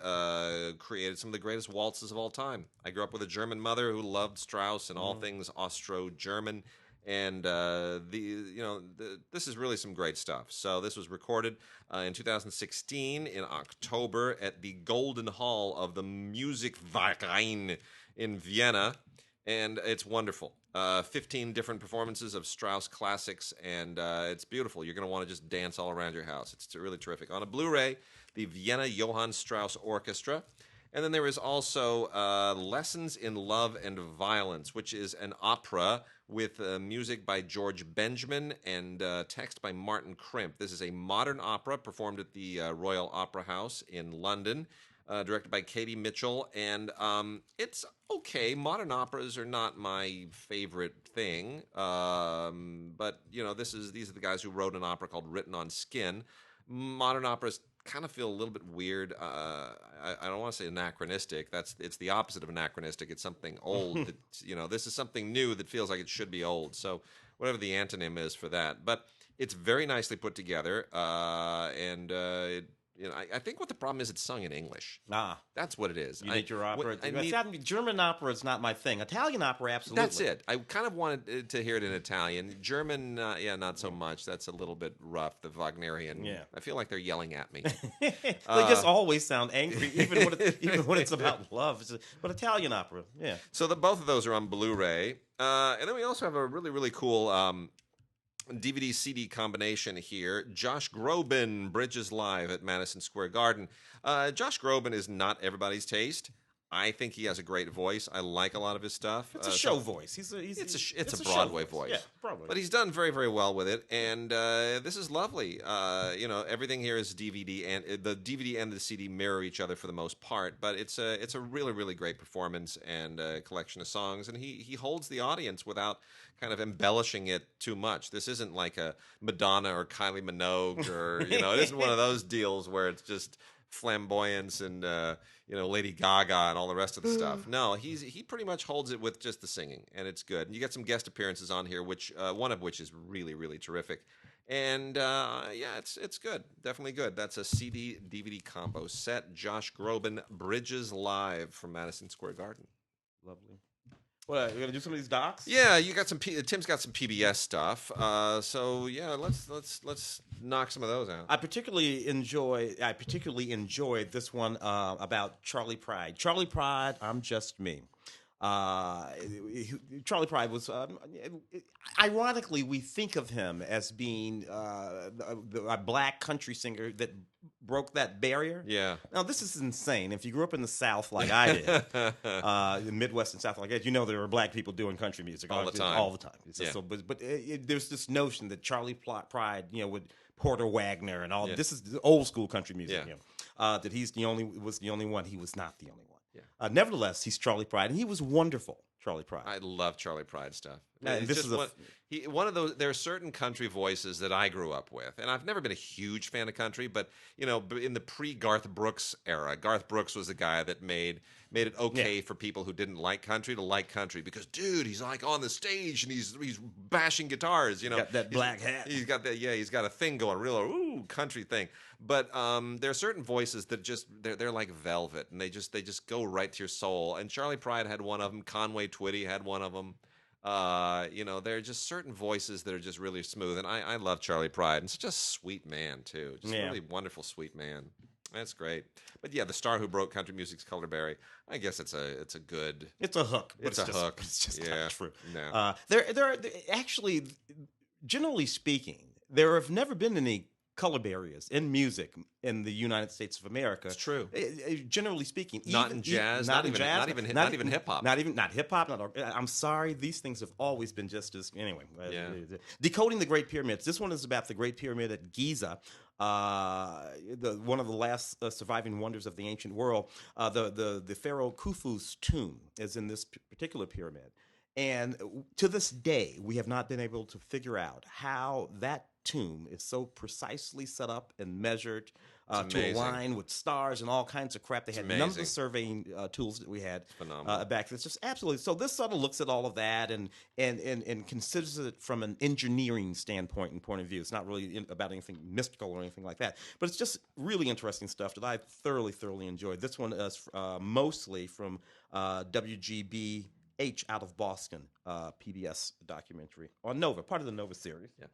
created some of the greatest waltzes of all time. I grew up with a German mother who loved Strauss and all things Austro-German, and this is really some great stuff. So this was recorded in 2016 in October at the Golden Hall of the Musikverein in Vienna, and it's wonderful. 15 different performances of Strauss classics, and it's beautiful. You're going to want to just dance all around your house. It's really terrific. On a Blu-ray, the Vienna Johann Strauss Orchestra. And then there is also Lessons in Love and Violence, which is an opera with music by George Benjamin and text by Martin Krimp. This is a modern opera performed at the Royal Opera House in London. Directed by Katie Mitchell, and it's okay. Modern operas are not my favorite thing, but these are the guys who wrote an opera called Written on Skin. Modern operas kind of feel a little bit weird. I don't want to say anachronistic. It's the opposite of anachronistic. It's something old. That, this is something new that feels like it should be old. So whatever the antonym is for that, but it's very nicely put together, and I think what the problem is, it's sung in English. That's what it is. You need your opera. German opera is not my thing. Italian opera, absolutely. That's it. I kind of wanted to hear it in Italian. German, not so much. That's a little bit rough. The Wagnerian. Yeah. I feel like they're yelling at me. They just always sound angry, even when it's about love. But Italian opera, yeah. So both of those are on Blu-ray, and then we also have a really, really cool DVD CD combination here. Josh Groban, Bridges Live at Madison Square Garden. Josh Groban is not everybody's taste. I think he has a great voice. I like a lot of his stuff. It's a show voice. It's a Broadway voice. Yeah, Broadway. But he's done very, very well with it, and this is lovely. Everything here is DVD, and the DVD and the CD mirror each other for the most part. But it's a really, really great performance and a collection of songs, and he holds the audience without kind of embellishing it too much. This isn't like a Madonna or Kylie Minogue, or it isn't one of those deals where it's just flamboyance and Lady Gaga and all the rest of the stuff. No, he pretty much holds it with just the singing, and it's good. And you get some guest appearances on here, which one of which is really, really terrific. And it's good, definitely good. That's a CD DVD combo set. Josh Groban, Bridges Live from Madison Square Garden. Lovely. What, you gonna do some of these docs? Yeah, you got some. Tim's got some PBS stuff. So yeah, let's knock some of those out. I particularly enjoyed this one about Charlie Pride. Charlie Pride, I'm Just Me. Charlie Pride was, ironically, we think of him as being a black country singer that broke that barrier. Yeah. Now, this is insane. If you grew up in the South like I did, the Midwest and South like that, there were black people doing country music all the time. All the time. So, but there's this notion that Charlie Pride, with Porter Wagner and all, this is the old school country music. Yeah. That was the only one. He was not the only one. Yeah. Nevertheless, he's Charlie Pride, and he was wonderful. Charlie Pride. I love Charlie Pride stuff. And this is one of those. There are certain country voices that I grew up with, and I've never been a huge fan of country, but in the pre-Garth Brooks era, Garth Brooks was the guy that made it okay for people who didn't like country to like country, because dude, he's like on the stage and he's bashing guitars. Got that black hat. He's got that. Yeah, he's got a thing going, real country thing. But there are certain voices that just they're like velvet, and they just go right to your soul. And Charlie Pride had one of them. Conway Twitty had one of them. There are just certain voices that are just really smooth, and I love Charlie Pride. And such a sweet man too, just a really wonderful, sweet man. That's great. But yeah, the star who broke country music's Colorberry. I guess it's a good. It's a hook. It's a hook. It's just not true. No. There are actually, generally speaking, there have never been any color barriers in music in the United States of America. It's true. Generally speaking, not in jazz, not even hip hop. Not hip hop. I'm sorry, these things have always been just as anyway. Yeah. Decoding the Great Pyramids. This one is about the Great Pyramid at Giza, one of the last surviving wonders of the ancient world. The pharaoh Khufu's tomb is in this particular pyramid. And to this day, we have not been able to figure out how that tomb is so precisely set up and measured to align with stars and all kinds of crap. They had none of the surveying tools that we had back then. It's just absolutely. So this sort of looks at all of that and considers it from an engineering standpoint and point of view. It's not really about anything mystical or anything like that. But it's just really interesting stuff that I thoroughly enjoyed. This one is mostly from WGB out of Boston, PBS documentary on Nova, part of the Nova series. Yeah.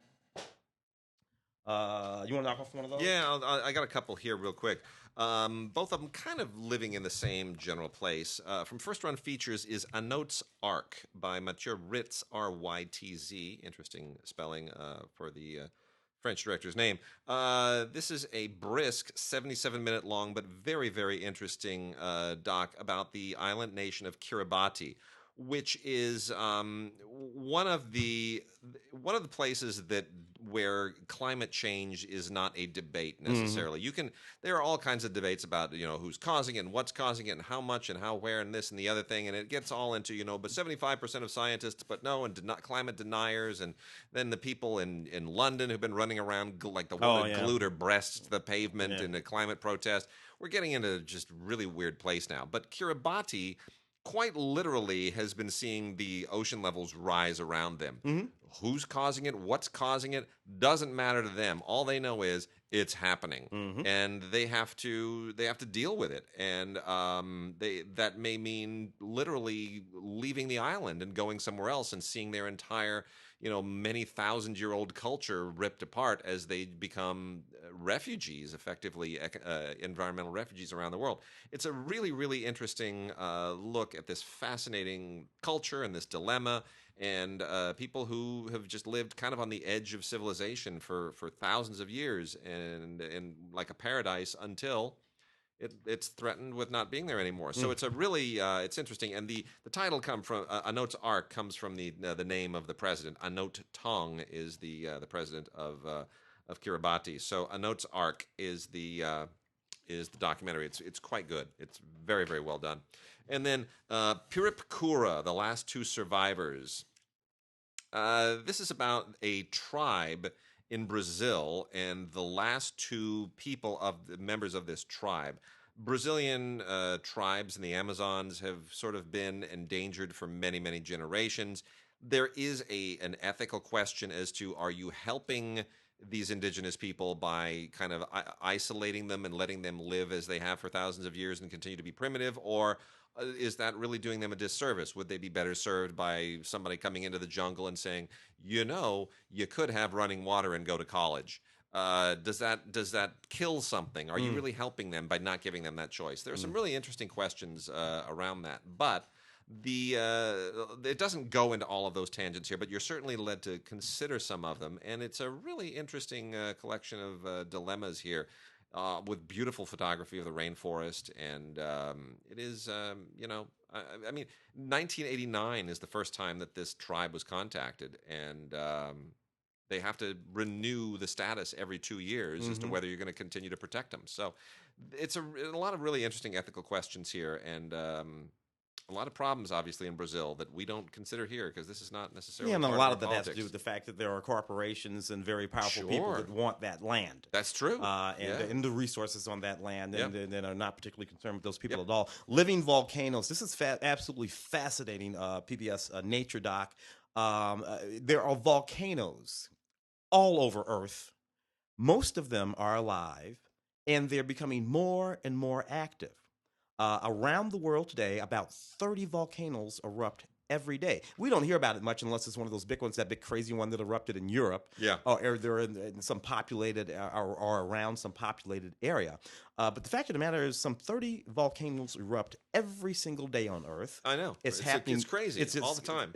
You want to knock off one of those? Yeah, I got a couple here real quick. Both of them kind of living in the same general place. From First Run Features is Anote's Arc by Mathieu Ritz, Rytz. Interesting spelling for the French director's name. This is a brisk 77-minute long but very, very interesting doc about the island nation of Kiribati, which is one of the places where climate change is not a debate necessarily. Mm-hmm. There are all kinds of debates about who's causing it and what's causing it and how much and how, where, and this and the other thing, and it gets all into but 75% of scientists, but no, and climate deniers, and then the people in London who've been running around like the woman glued her breasts to the pavement in a climate protest. We're getting into just really weird place now. But Kiribati quite literally has been seeing the ocean levels rise around them. Mm-hmm. Who's causing it? What's causing it? Doesn't matter to them. All they know is it's happening, and they have to deal with it. And that may mean literally leaving the island and going somewhere else and seeing their entire many thousand-year-old culture ripped apart as they become refugees, effectively environmental refugees around the world. It's a really, really interesting look at this fascinating culture and this dilemma, and people who have just lived kind of on the edge of civilization for thousands of years and like a paradise until it's threatened with not being there anymore. So it's a really it's interesting, and the title Anote's arc comes from the name of the president. Anote Tong is the president of Kiribati. So Anote's arc is the documentary. It's quite good. It's very, very well done. And then Piripkura, the last two survivors. This is about a tribe in Brazil, and the last two members of this tribe. Brazilian tribes in the Amazons have sort of been endangered for many, many generations. There is an ethical question as to, are you helping these indigenous people by kind of isolating them and letting them live as they have for thousands of years and continue to be primitive, or is that really doing them a disservice? Would they be better served by somebody coming into the jungle and saying, you could have running water and go to college? Does that kill something? Are you really helping them by not giving them that choice? There are some really interesting questions around that, but it doesn't go into all of those tangents here, but you're certainly led to consider some of them, and it's a really interesting collection of dilemmas here. With beautiful photography of the rainforest, and it is, I mean, 1989 is the first time that this tribe was contacted, and they have to renew the status every 2 years as to whether you're going to continue to protect them. So it's a lot of really interesting ethical questions here, and a lot of problems, obviously, in Brazil that we don't consider here because this is not necessarily. Yeah, and a part lot of of that politics. has to do with the fact that there are corporations and very powerful people that want that land. That's true. And the resources on that land, and are not particularly concerned with those people at all. Living volcanoes. This is absolutely fascinating. PBS nature doc. There are volcanoes all over Earth. Most of them are alive, and they're becoming more and more active. Around the world today, about 30 volcanoes erupt every day. We don't hear about it much unless it's one of those big ones, that big crazy one that erupted in Europe. Yeah. Or they're in some populated, or around some populated area. But the fact of the matter is some 30 volcanoes erupt every single day on Earth. I know. It's happening. It's crazy. It's all the time.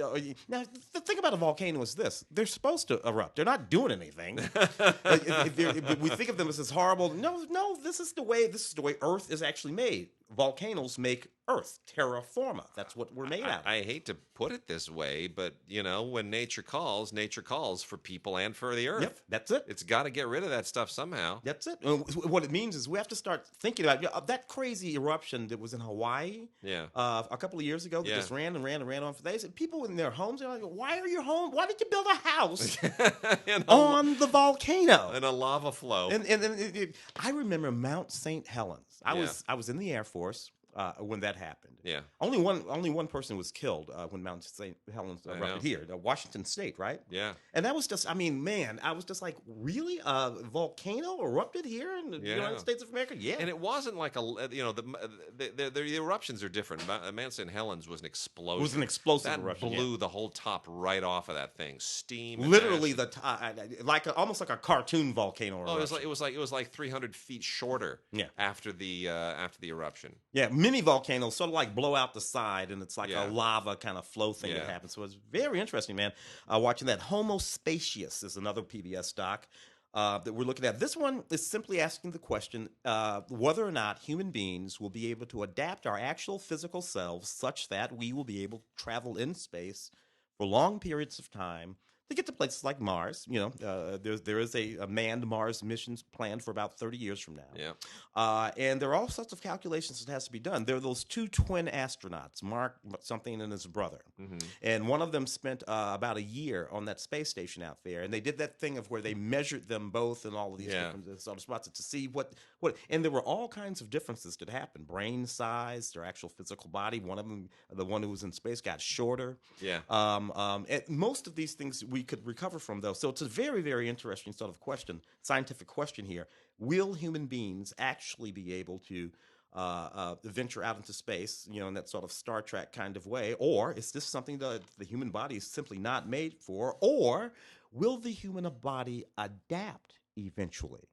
Now, the thing about a volcano is this. They're supposed to erupt. They're not doing anything. We think of them as this horrible. No, this is the way Earth is actually made. Volcanoes make Earth, terra firma. That's what we're made out of. I hate to put it this way, but, when nature calls for people and for the Earth. Yep, that's it. It's got to get rid of that stuff somehow. That's it. What it means is we have to start thinking about that crazy eruption that was in Hawaii a couple of years ago that just ran on for days. People in their homes are like, why are you home? Why did you build a house on the volcano? In a lava flow. And I remember Mount St. Helens. I was in the Air Force when that happened. Yeah. Only one person was killed when Mount St. Helens erupted here, Washington State, right? Yeah. And that was just, I was just like, really? A volcano erupted here in the United States of America? Yeah. And it wasn't like the eruptions are different. Mount St. Helens was an explosion. It was an explosive eruption. That blew the whole top right off of that thing. Steam. Literally almost like a cartoon volcano eruption. It was like 300 feet shorter after the eruption. Yeah, mini volcanoes sort of like blow out the side, and it's like a lava kind of flow thing that happens. So it's very interesting, man. Watching that. Homo Spacious is another PBS doc that we're looking at. This one is simply asking the question whether or not human beings will be able to adapt our actual physical selves such that we will be able to travel in space for long periods of time to get to places like Mars. There is a manned Mars missions planned for about 30 years from now. Yeah. And there are all sorts of calculations that has to be done. There are those two twin astronauts, Mark something and his brother. Mm-hmm. And one of them spent about a year on that space station out there. And they did that thing of where they measured them both in all of these different sort of spots to see what. And there were all kinds of differences that happened. Brain size, their actual physical body. One of them, the one who was in space, got shorter. Yeah. And most of these things we could recover from, though. So it's a very, very interesting sort of question, scientific question here. Will human beings actually be able to venture out into space, in that sort of Star Trek kind of way? Or is this something that the human body is simply not made for? Or will the human body adapt eventually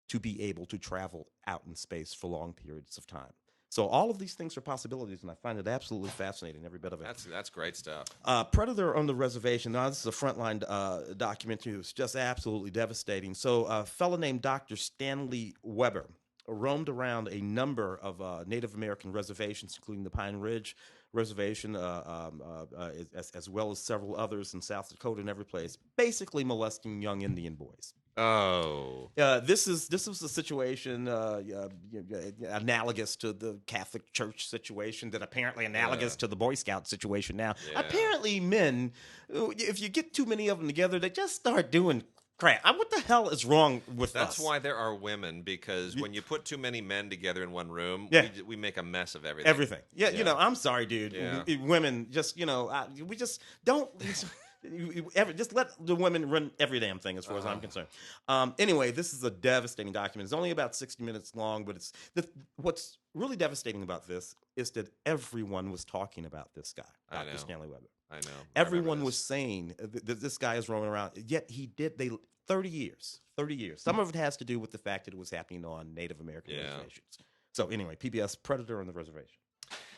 to be able to travel out in space for long periods of time? So all of these things are possibilities, and I find it absolutely fascinating, every bit of it. That's great stuff. Predator on the Reservation. Now, this is a Frontline documentary. It was just absolutely devastating. So a fellow named Dr. Stanley Weber roamed around a number of Native American reservations, including the Pine Ridge Reservation, as well as several others in South Dakota and every place, basically molesting young Indian boys. Oh, this was a situation analogous to the Catholic Church situation, that apparently analogous to the Boy Scout situation. Now, apparently, men, if you get too many of them together, they just start doing crap. What the hell is wrong with us? That's why there are women, because when you put too many men together in one room, we make a mess of everything. Everything. Yeah. I'm sorry, dude. Yeah. Women, just we just don't. Just let the women run every damn thing, as far as I'm concerned. Anyway, this is a devastating document. It's only about 60 minutes long, but what's really devastating about this is that everyone was talking about this guy, Dr. Stanley Weber. I know. Everyone was saying that this guy is roaming around. Yet 30 years. Some of it has to do with the fact that it was happening on Native American reservations. So anyway, PBS, Predator on the Reservation.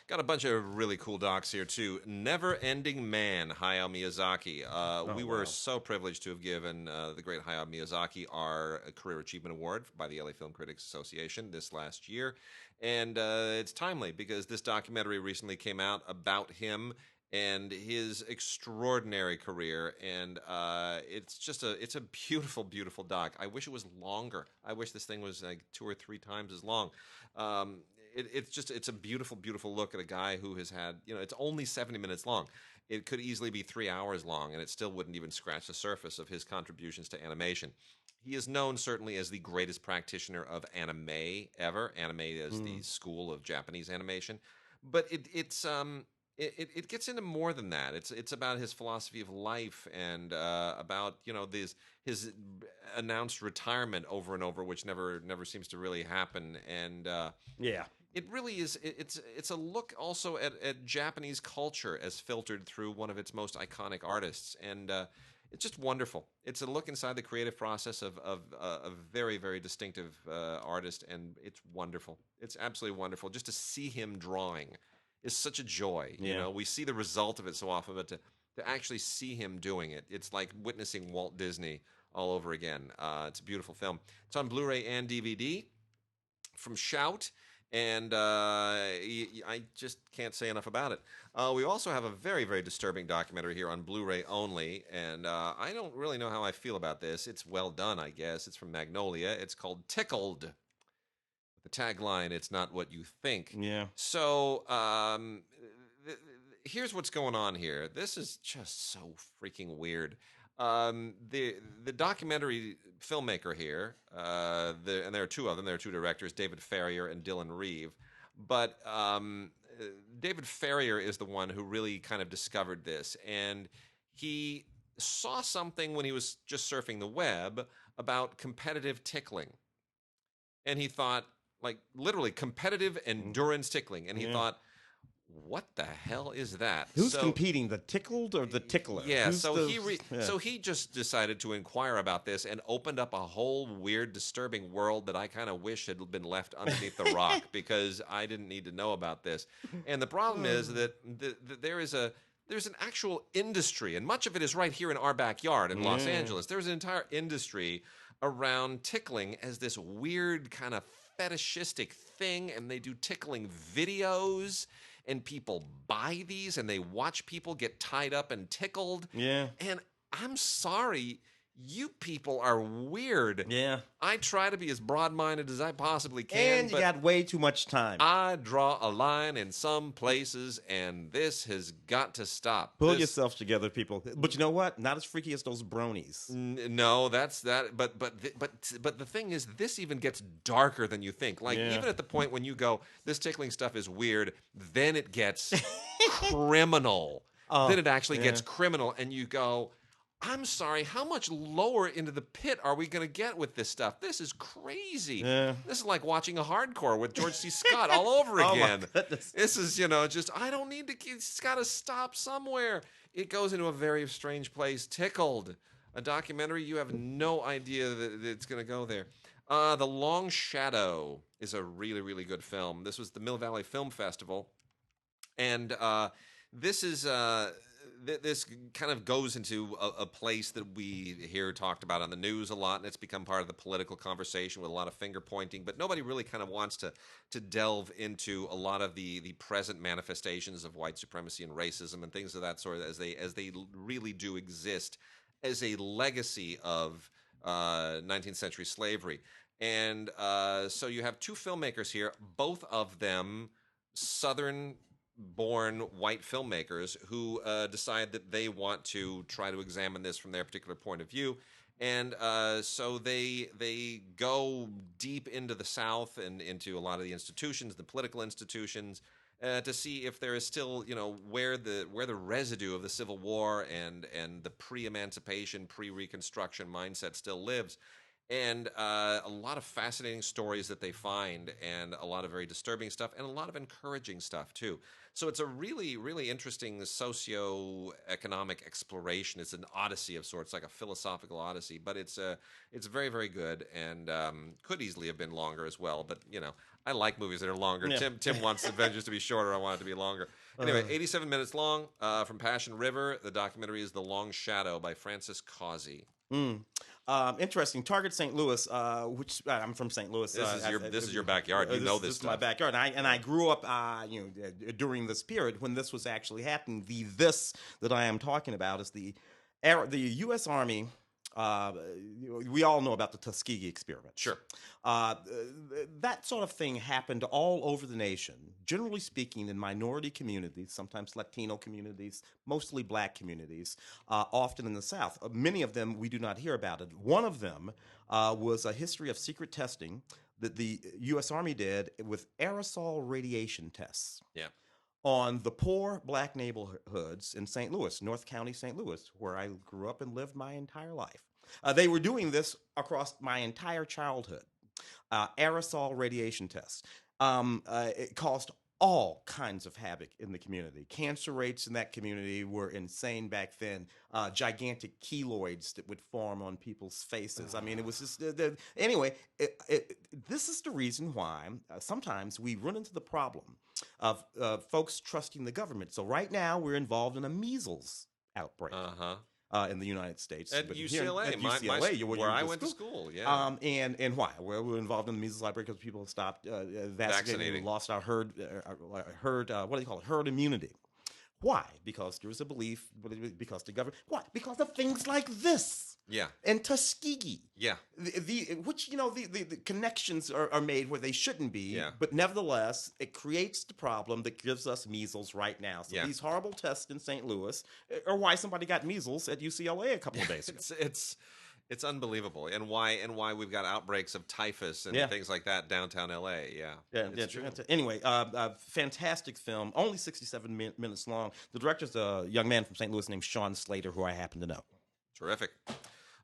Got a bunch of really cool docs here, too. Never Ending Man, Hayao Miyazaki. We were so privileged to have given the great Hayao Miyazaki our Career Achievement Award by the LA Film Critics Association this last year. And it's timely, because this documentary recently came out about him and his extraordinary career. And it's a beautiful, beautiful doc. I wish it was longer. I wish this thing was like 2 or 3 times as long. It's a beautiful, beautiful look at a guy who has had, it's only 70 minutes long. It could easily be 3 hours long, and it still wouldn't even scratch the surface of his contributions to animation. He is known certainly as the greatest practitioner of anime ever. Anime is the school of Japanese animation, but it gets into more than that. It's about his philosophy of life, and about his announced retirement over and over, which never seems to really happen. And it really is. It's a look also at Japanese culture as filtered through one of its most iconic artists, and it's just wonderful. It's a look inside the creative process of a very, very distinctive artist, and it's wonderful. It's absolutely wonderful just to see him drawing. Is such a joy. We see the result of it so often, but to actually see him doing it, it's like witnessing Walt Disney all over again. It's a beautiful film. It's on Blu-ray and DVD from Shout, and I just can't say enough about it. We also have a very, very disturbing documentary here on Blu-ray only, and I don't really know how I feel about this. It's well done, I guess. It's from Magnolia. It's called Tickled. The tagline, it's not what you think. Yeah. So here's what's going on here. This is just so freaking weird. The documentary filmmaker here, and there are 2 of them. There are 2 directors, David Farrier and Dylan Reeve. But David Farrier is the one who really kind of discovered this. And he saw something when he was just surfing the web about competitive tickling. And he thought, like, literally competitive endurance tickling. And he thought, what the hell is that? Who's competing, the tickled or the tickler? Yeah, so he just decided to inquire about this and opened up a whole weird, disturbing world that I kind of wish had been left underneath the rock, because I didn't need to know about this. And the problem is that there's an actual industry, and much of it is right here in our backyard in Los Angeles. There's an entire industry around tickling as this weird kind of fetishistic thing, and they do tickling videos, and people buy these and they watch people get tied up and tickled. Yeah. And I'm sorry. You people are weird. Yeah. I try to be as broad-minded as I possibly can. And you got way too much time. I draw a line in some places, and this has got to stop. Pull yourself together, people. But you know what? Not as freaky as those bronies. No, that's that. But the thing is, this even gets darker than you think. Like, even at the point when you go, this tickling stuff is weird, then it gets criminal. Then it actually gets criminal, and you go, I'm sorry, how much lower into the pit are we going to get with this stuff? This is crazy. Yeah. This is like watching a hardcore with George C. Scott all over again. My goodness. This is, just, I don't need to, it's got to stop somewhere. It goes into a very strange place. Tickled, a documentary, you have no idea that it's going to go there. The Long Shadow is a really, really good film. This was the Mill Valley Film Festival. And this is... This kind of goes into a place that we hear talked about on the news a lot, and it's become part of the political conversation with a lot of finger pointing, but nobody really kind of wants to delve into a lot of the present manifestations of white supremacy and racism and things of that sort as they really do exist as a legacy of 19th century slavery. And so you have two filmmakers here, both of them Southern-born white filmmakers who decide that they want to try to examine this from their particular point of view. And so they go deep into the South and into a lot of the institutions, the political institutions, to see if there is still, where the residue of the Civil War and the pre-emancipation, pre-Reconstruction mindset still lives. And a lot of fascinating stories that they find, and a lot of very disturbing stuff, and a lot of encouraging stuff, too. So it's a really, really interesting socio-economic exploration. It's an odyssey of sorts, like a philosophical odyssey, but it's very, very good, and could easily have been longer as well. But, I like movies that are longer. Yeah. Tim wants Avengers to be shorter. I want it to be longer. Anyway, 87 minutes long, from Passion River. The documentary is The Long Shadow by Francis Causey. Interesting. Target St. Louis, which I'm from St. Louis. This is your backyard. You know this is stuff. My backyard, and I grew up, during this period when this was actually happening. This that I am talking about is the U.S. Army. We all know about the Tuskegee experiment. Sure. That sort of thing happened all over the nation, generally speaking, in minority communities, sometimes Latino communities, mostly black communities, often in the South. Many of them we do not hear about it. One of them was a history of secret testing that the U.S. Army did with aerosol radiation tests. Yeah. On the poor black neighborhoods in St. Louis, North County, St. Louis, where I grew up and lived my entire life. They were doing this across my entire childhood. Aerosol radiation tests. It caused all kinds of havoc in the community. Cancer rates in that community were insane back then. Gigantic keloids that would form on people's faces. I mean, it was just... Anyway, this is the reason why sometimes we run into the problem of folks trusting the government. So right now, we're involved in a measles outbreak. In the United States. At UCLA. At UCLA, where I went to school, yeah. And why? Well, we're involved in the measles outbreak because people stopped vaccinating. Lost our herd, what do you call it? Herd immunity. Why? Because there was a belief, because the government, why? Because of things like this. Yeah. And Tuskegee. Yeah. The connections are made where they shouldn't be. Yeah. But nevertheless, it creates the problem that gives us measles right now. So these horrible tests in St. Louis are why somebody got measles at UCLA a couple of days ago. It's unbelievable, and why we've got outbreaks of typhus and things like that downtown LA. It's true. Anyway, fantastic film, only 67 minutes long. The director's a young man from St. Louis named Sean Slater, who I happen to know. Terrific.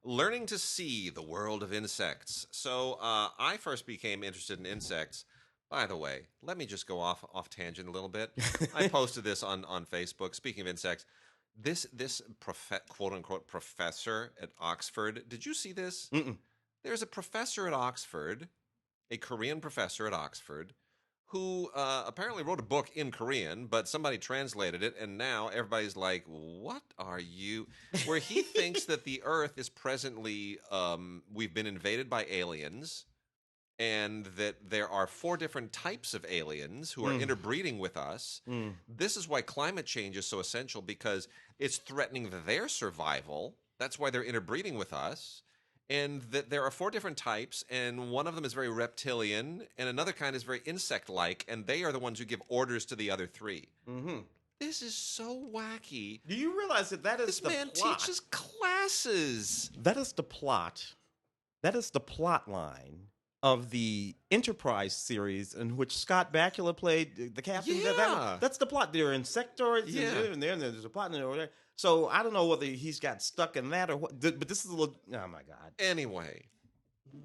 Learning to see the world of insects. So I first became interested in insects. By the way, let me just go off tangent a little bit. I posted this on Facebook. Speaking of insects. This quote-unquote professor at Oxford, did you see this? Mm-mm. There's a professor at Oxford, a Korean professor at Oxford, who apparently wrote a book in Korean, but somebody translated it, and now everybody's like, what are you? Where he thinks that the Earth is presently, we've been invaded by aliens, and that there are 4 different types of aliens who are interbreeding with us. This is why climate change is so essential, because it's threatening their survival. That's why they're interbreeding with us. And that there are 4 different types, and one of them is very reptilian, and another kind is very insect-like, and they are the ones who give orders to the other 3. Mm-hmm. This is so wacky. Do you realize that is the plot? This man teaches classes. That is the plot. That is the plot line of the Enterprise series in which Scott Bakula played the captain. Yeah. That's the plot. There are insectoids and there's a plot over there. So I don't know whether he's got stuck in that or what, but this is a little, oh my God. Anyway,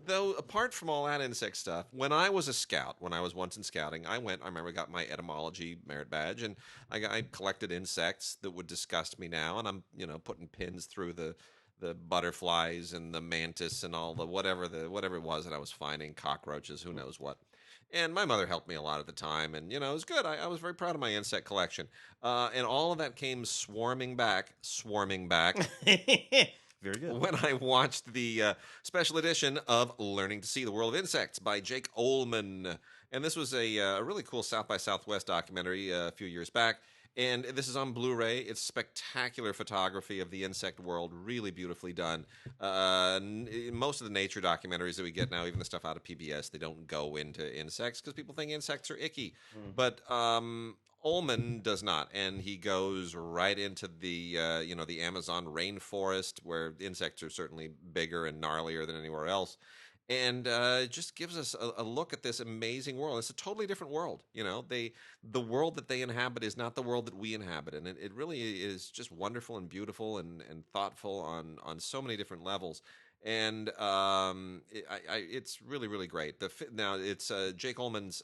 though, apart from all that insect stuff, when I was a scout, when I was once in scouting, I remember got my etymology merit badge, and I collected insects that would disgust me now, and I'm, putting pins through the butterflies and the mantis and all the whatever it was that I was finding, cockroaches, who knows what. And my mother helped me a lot at the time, and it was good. I was very proud of my insect collection, and all of that came swarming back. Very good. When I watched the special edition of Learning to See the World of Insects by Jake Ullman. And this was a really cool South by Southwest documentary a few years back. And this is on Blu-ray. It's spectacular photography of the insect world, really beautifully done. Most of the nature documentaries that we get now, even the stuff out of PBS, they don't go into insects because people think insects are icky. But Ullman does not, and he goes right into the the Amazon rainforest, where insects are certainly bigger and gnarlier than anywhere else. And it just gives us a look at this amazing world. It's a totally different world. The world that they inhabit is not the world that we inhabit. And it really is just wonderful and beautiful and thoughtful on so many different levels. And it's really, really great. Now, it's Jake Ullman's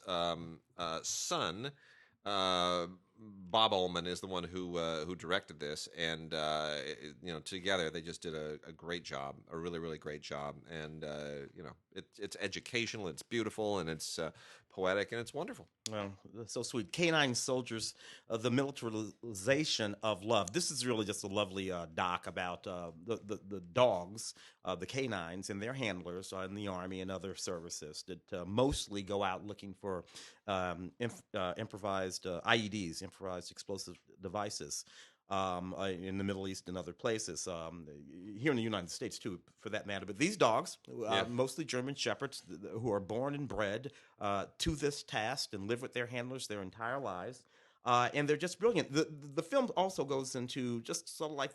son, Bob Ullman, is the one who directed this, and together they just did a great job, a really, really great job. And it's educational, it's beautiful, and it's poetic, and it's wonderful. Well, that's so sweet. Canine Soldiers, the Militarization of Love. This is really just a lovely doc about the dogs, the canines and their handlers in the Army and other services that mostly go out looking for improvised IEDs, improvised explosive devices, in the Middle East and other places, here in the United States too, for that matter. But these dogs, mostly German Shepherds, who are born and bred to this task and live with their handlers their entire lives. And they're just brilliant. The film also goes into just sort of like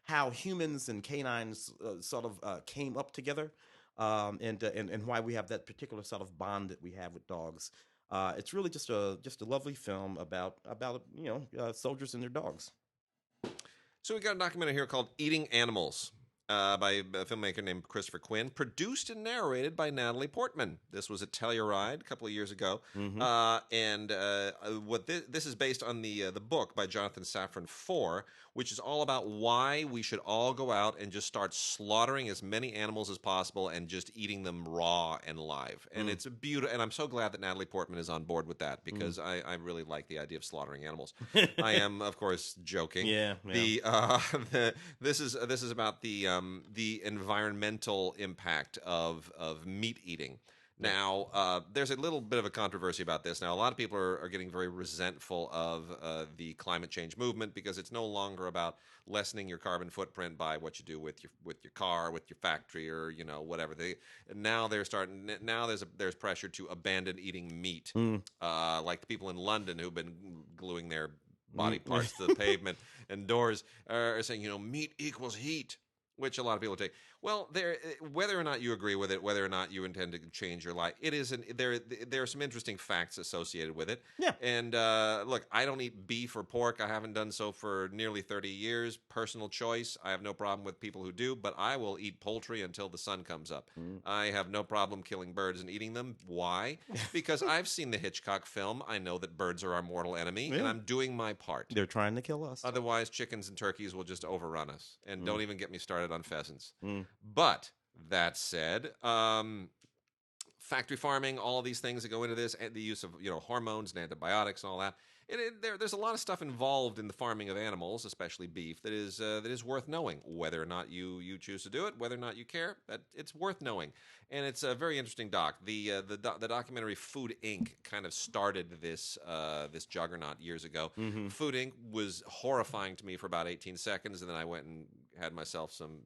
how humans and canines sort of came up together, and why we have that particular sort of bond that we have with dogs. It's really just a lovely film about soldiers and their dogs. So we got a documentary here called Eating Animals by a filmmaker named Christopher Quinn, produced and narrated by Natalie Portman. This was a Telluride a couple of years ago. And what this is based on the book by Jonathan Safran IV, which is all about why we should all go out and just start slaughtering as many animals as possible and just eating them raw and live. And it's a beautiful, and I'm so glad that Natalie Portman is on board with that, because I really like the idea of slaughtering animals. I am, of course, joking. This is about the environmental impact of meat eating. Now, there's a little bit of a controversy about this. Now, a lot of people are getting very resentful of the climate change movement, because it's no longer about lessening your carbon footprint by what you do with your car, with your factory, or whatever. There's pressure to abandon eating meat, like the people in London who've been gluing their body parts to the pavement and doors are saying, meat equals heat, which a lot of people take. Well, whether or not you agree with it, whether or not you intend to change your life, there are some interesting facts associated with it. Yeah. And look, I don't eat beef or pork. I haven't done so for nearly 30 years. Personal choice. I have no problem with people who do, but I will eat poultry until the sun comes up. I have no problem killing birds and eating them. Why? Because I've seen the Hitchcock film. I know that birds are our mortal enemy, and I'm doing my part. They're trying to kill us. Otherwise, chickens and turkeys will just overrun us. And don't even get me started on pheasants. But that said, factory farming, all of these things that go into this, and the use of hormones and antibiotics and all that. There's a lot of stuff involved in the farming of animals, especially beef, that is worth knowing. Whether or not you choose to do it, whether or not you care, but it's worth knowing. And it's a very interesting doc. The documentary Food Inc. kind of started this juggernaut years ago. Food Inc. was horrifying to me for about 18 seconds, and then I went had myself some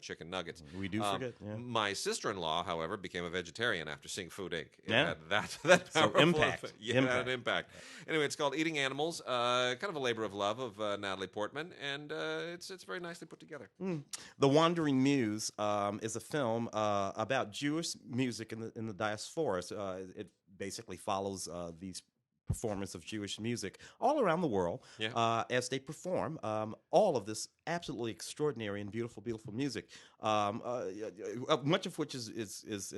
chicken nuggets. We do forget. Yeah. My sister-in-law, however, became a vegetarian after seeing Food Inc. It Yeah. had that powerful impact. Yeah, it had an impact. Anyway, it's called Eating Animals, kind of a labor of love of Natalie Portman, and it's very nicely put together. The Wandering Muse is a film about Jewish music in the diaspora. It basically follows these performers of Jewish music all around the world as they perform all of this absolutely extraordinary and beautiful music. Much of which is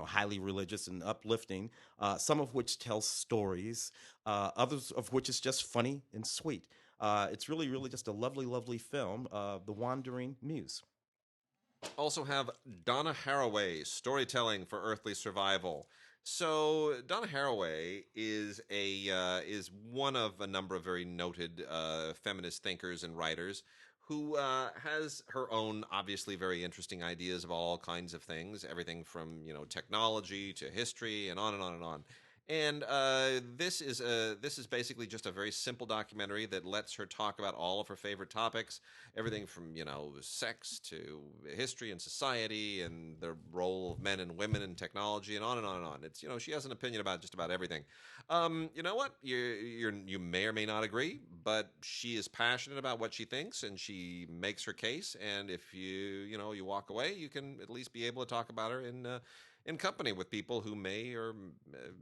highly religious and uplifting. Some of which tells stories. Others of which is just funny and sweet. It's really, really just a lovely, lovely film. The Wandering Muse. Also have Donna Haraway, Storytelling for Earthly Survival. So Donna Haraway is one of a number of very noted feminist thinkers and writers who has her own obviously very interesting ideas of all kinds of things, everything from technology to history and on and on and on. And this is basically just a very simple documentary that lets her talk about all of her favorite topics, everything from sex to history and society and the role of men and women in technology and on and on and on. It's she has an opinion about just about everything. You know what? You may or may not agree, but she is passionate about what she thinks and she makes her case. And if you walk away, you can at least be able to talk about her in company with people who may or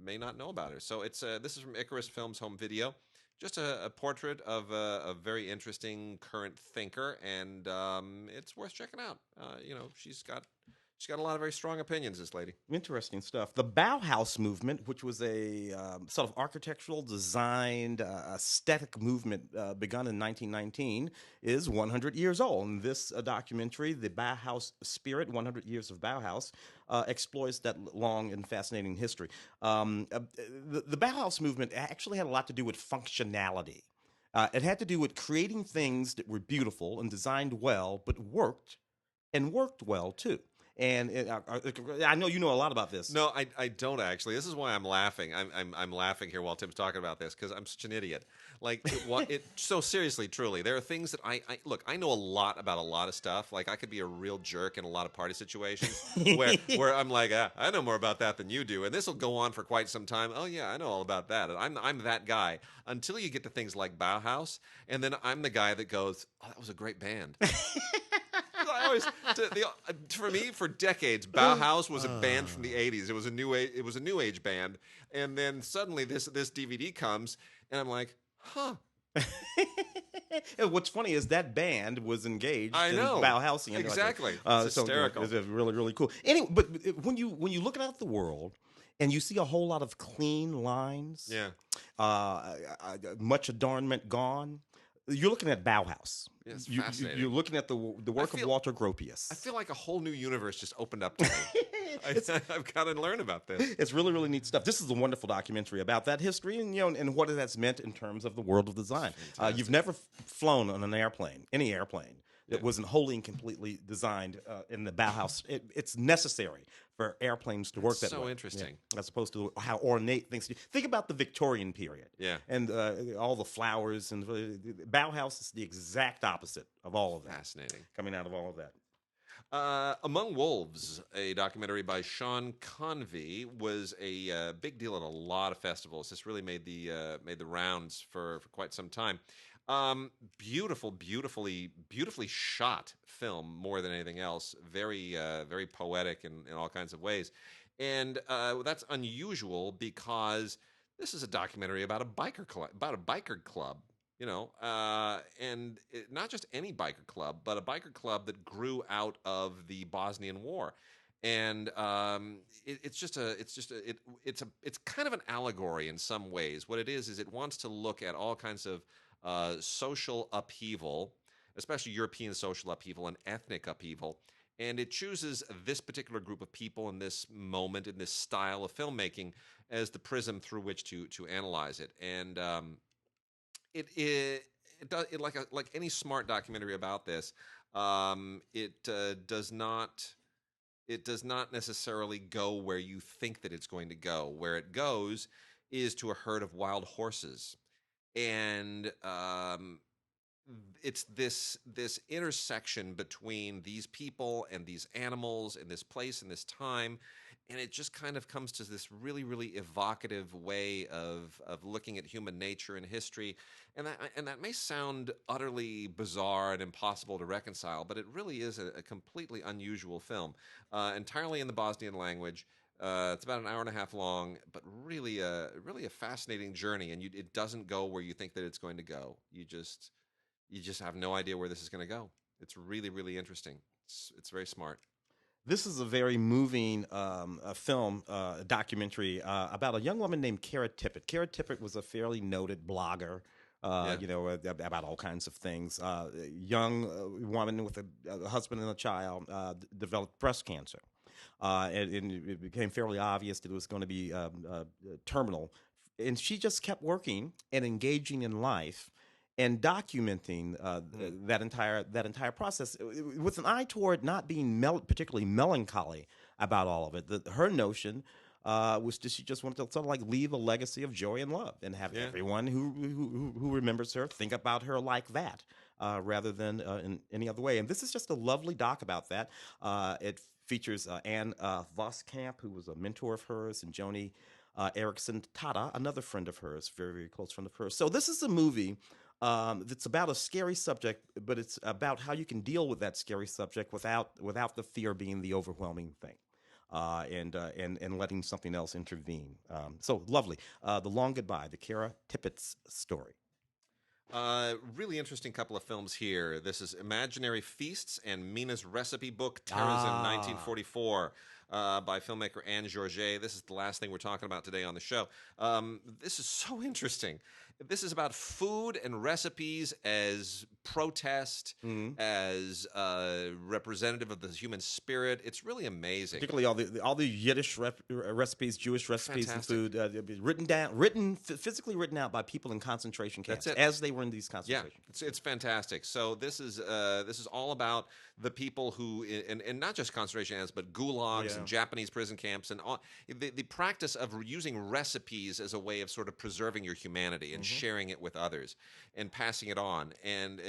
may not know about her. So this is from Icarus Films Home Video, just a portrait of a very interesting current thinker, and it's worth checking out. She's got a lot of very strong opinions, this lady. Interesting stuff. The Bauhaus movement, which was a sort of architectural designed aesthetic movement begun in 1919, is 100 years old. And this documentary, The Bauhaus Spirit, 100 Years of Bauhaus, explores that long and fascinating history. The Bauhaus movement actually had a lot to do with functionality. It had to do with creating things that were beautiful and designed well, but worked well, too. And I know you know a lot about this. No, I don't actually. This is why I'm laughing. I'm laughing here while Tim's talking about this because I'm such an idiot. Like, so seriously, truly, there are things that I look. I know a lot about a lot of stuff. Like, I could be a real jerk in a lot of party situations where I'm like, I know more about that than you do, and this will go on for quite some time. Oh yeah, I know all about that. I'm that guy until you get to things like Bauhaus, and then I'm the guy that goes, "Oh, that was a great band." For me, for decades, Bauhaus was a band from the '80s. It was a new age band, and then suddenly this DVD comes, and I'm like, huh. What's funny is that band was engaged in Bauhausian. Exactly. It's hysterical. So it's really, really cool. Anyway, but when you look at the world and you see a whole lot of clean lines, much adornment gone, you're looking at Bauhaus. It's fascinating. You're looking at the work of Walter Gropius. I feel like a whole new universe just opened up to me. I've got to learn about this. It's really, really neat stuff. This is a wonderful documentary about that history and what it has meant in terms of the world of design. You've never flown on any airplane that wasn't wholly and completely designed in the Bauhaus. It's necessary for airplanes to work that way. So interesting. Yeah, as opposed to how ornate things. Think about the Victorian period. Yeah. And all the flowers. And Bauhaus is the exact opposite of all of that. Fascinating. Coming out of all of that. Among Wolves, a documentary by Sean Convey, was a big deal at a lot of festivals. This really made the rounds for quite some time. Beautifully shot film more than anything else. Very poetic in all kinds of ways, and that's unusual because this is a documentary about a biker club. And not just any biker club, but a biker club that grew out of the Bosnian War. And it's kind of an allegory in some ways. What it is it wants to look at all kinds of social upheaval, especially European social upheaval and ethnic upheaval. And it chooses this particular group of people in this moment, in this style of filmmaking, as the prism through which to analyze it. And like any smart documentary about this, it does not necessarily go where you think that it's going to go. Where it goes is to a herd of wild horses, and it's this intersection between these people and these animals and this place and this time, and it just kind of comes to this really, really evocative way of looking at human nature and history, and that may sound utterly bizarre and impossible to reconcile, but it really is a completely unusual film, entirely in the Bosnian language. It's about an hour and a half long, but really a fascinating journey, and it doesn't go where you think that it's going to go. You just have no idea where this is going to go. It's really, really interesting. It's very smart. This is a very moving film, documentary about a young woman named Kara Tippett. Kara Tippett was a fairly noted blogger, about all kinds of things. Young woman with a husband and a child developed breast cancer. And it became fairly obvious that it was going to be terminal. And she just kept working and engaging in life and documenting that entire process with an eye toward not being particularly melancholy about all of it. Her notion was that she just wanted to sort of like leave a legacy of joy and love and have everyone who remembers her think about her like that rather than in any other way. And this is just a lovely doc about that. It features Anne Voskamp, who was a mentor of hers, and Joni Erickson Tada, another friend of hers, very, very close friend of hers. So this is a movie that's about a scary subject, but it's about how you can deal with that scary subject without the fear being the overwhelming thing, and letting something else intervene. So lovely. The Long Goodbye, the Kara Tippetts story. Really interesting couple of films here. This is Imaginary Feasts and Mina's Recipe Book, Terrorism, 1944, by filmmaker Anne Georget. This is the last thing we're talking about today on the show. This is so interesting. This is about food and recipes as protest, as representative of the human spirit. It's really amazing. Particularly all the Yiddish recipes, Jewish recipes, and food, physically written out by people in concentration camps as they were in these concentration camps. It's fantastic. So this is all about the people who, and not just concentration camps, but gulags and Japanese prison camps, and all, the practice of using recipes as a way of sort of preserving your humanity and sharing it with others and passing it on. And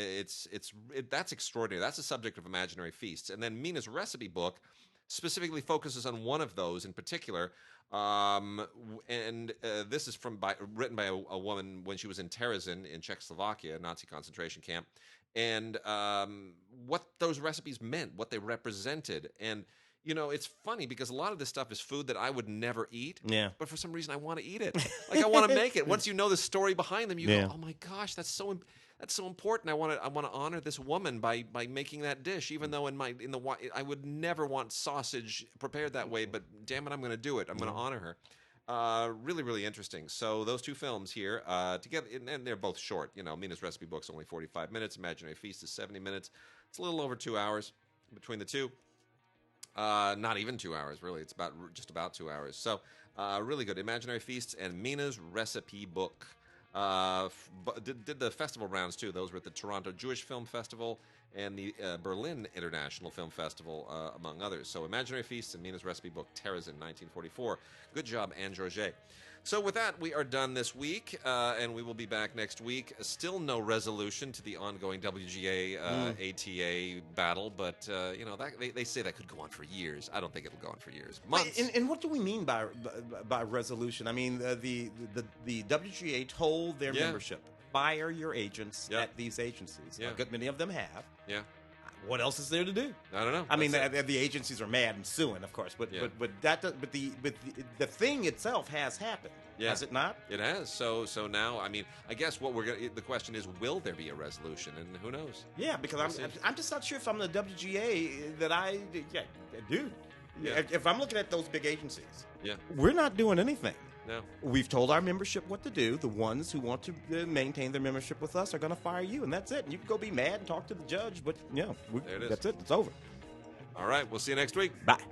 that's extraordinary. That's the subject of Imaginary Feasts. And then Mina's Recipe Book specifically focuses on one of those in particular. This is written by a woman when she was in Terezin in Czechoslovakia, a Nazi concentration camp, and what those recipes meant, what they represented. And you know, it's funny because a lot of this stuff is food that I would never eat. Yeah. But for some reason, I want to eat it. Like I want to make it. Once you know the story behind them, you go, "Oh my gosh, that's so important. I want to honor this woman by making that dish, even though I would never want sausage prepared that way. But damn it, I'm going to do it. I'm going to honor her." Really, really interesting. So those two films here together, and they're both short. You know, Mina's Recipe Book's only 45 minutes. Imaginary Feast is 70 minutes. It's a little over 2 hours between the two. Not even 2 hours, really. It's just about 2 hours. So, really good. Imaginary Feasts and Mina's Recipe Book. Did the festival rounds, too. Those were at the Toronto Jewish Film Festival and the Berlin International Film Festival, among others. So, Imaginary Feasts and Mina's Recipe Book, Terezin, 1944. Good job, Anne Georget. So with that, we are done this week, and we will be back next week. Still no resolution to the ongoing WGA ATA battle, but you know, they say that could go on for years. I don't think it'll go on for years. Months. And what do we mean by resolution? I mean, the WGA told their membership, fire your agents at these agencies. A good many of them have. Yeah. What else is there to do? I don't know. I mean, the agencies are mad and suing, of course, but the thing itself has happened, has it not? It has. So now, I mean, I guess the question is, will there be a resolution? And who knows? Yeah, because I'm just not sure if I'm the WGA that I do. Yeah. If I'm looking at those big agencies, we're not doing anything. No. We've told our membership what to do. The ones who want to maintain their membership with us are going to fire you, and that's it. And you can go be mad and talk to the judge, but there it is. That's it. It's over. All right. We'll see you next week. Bye.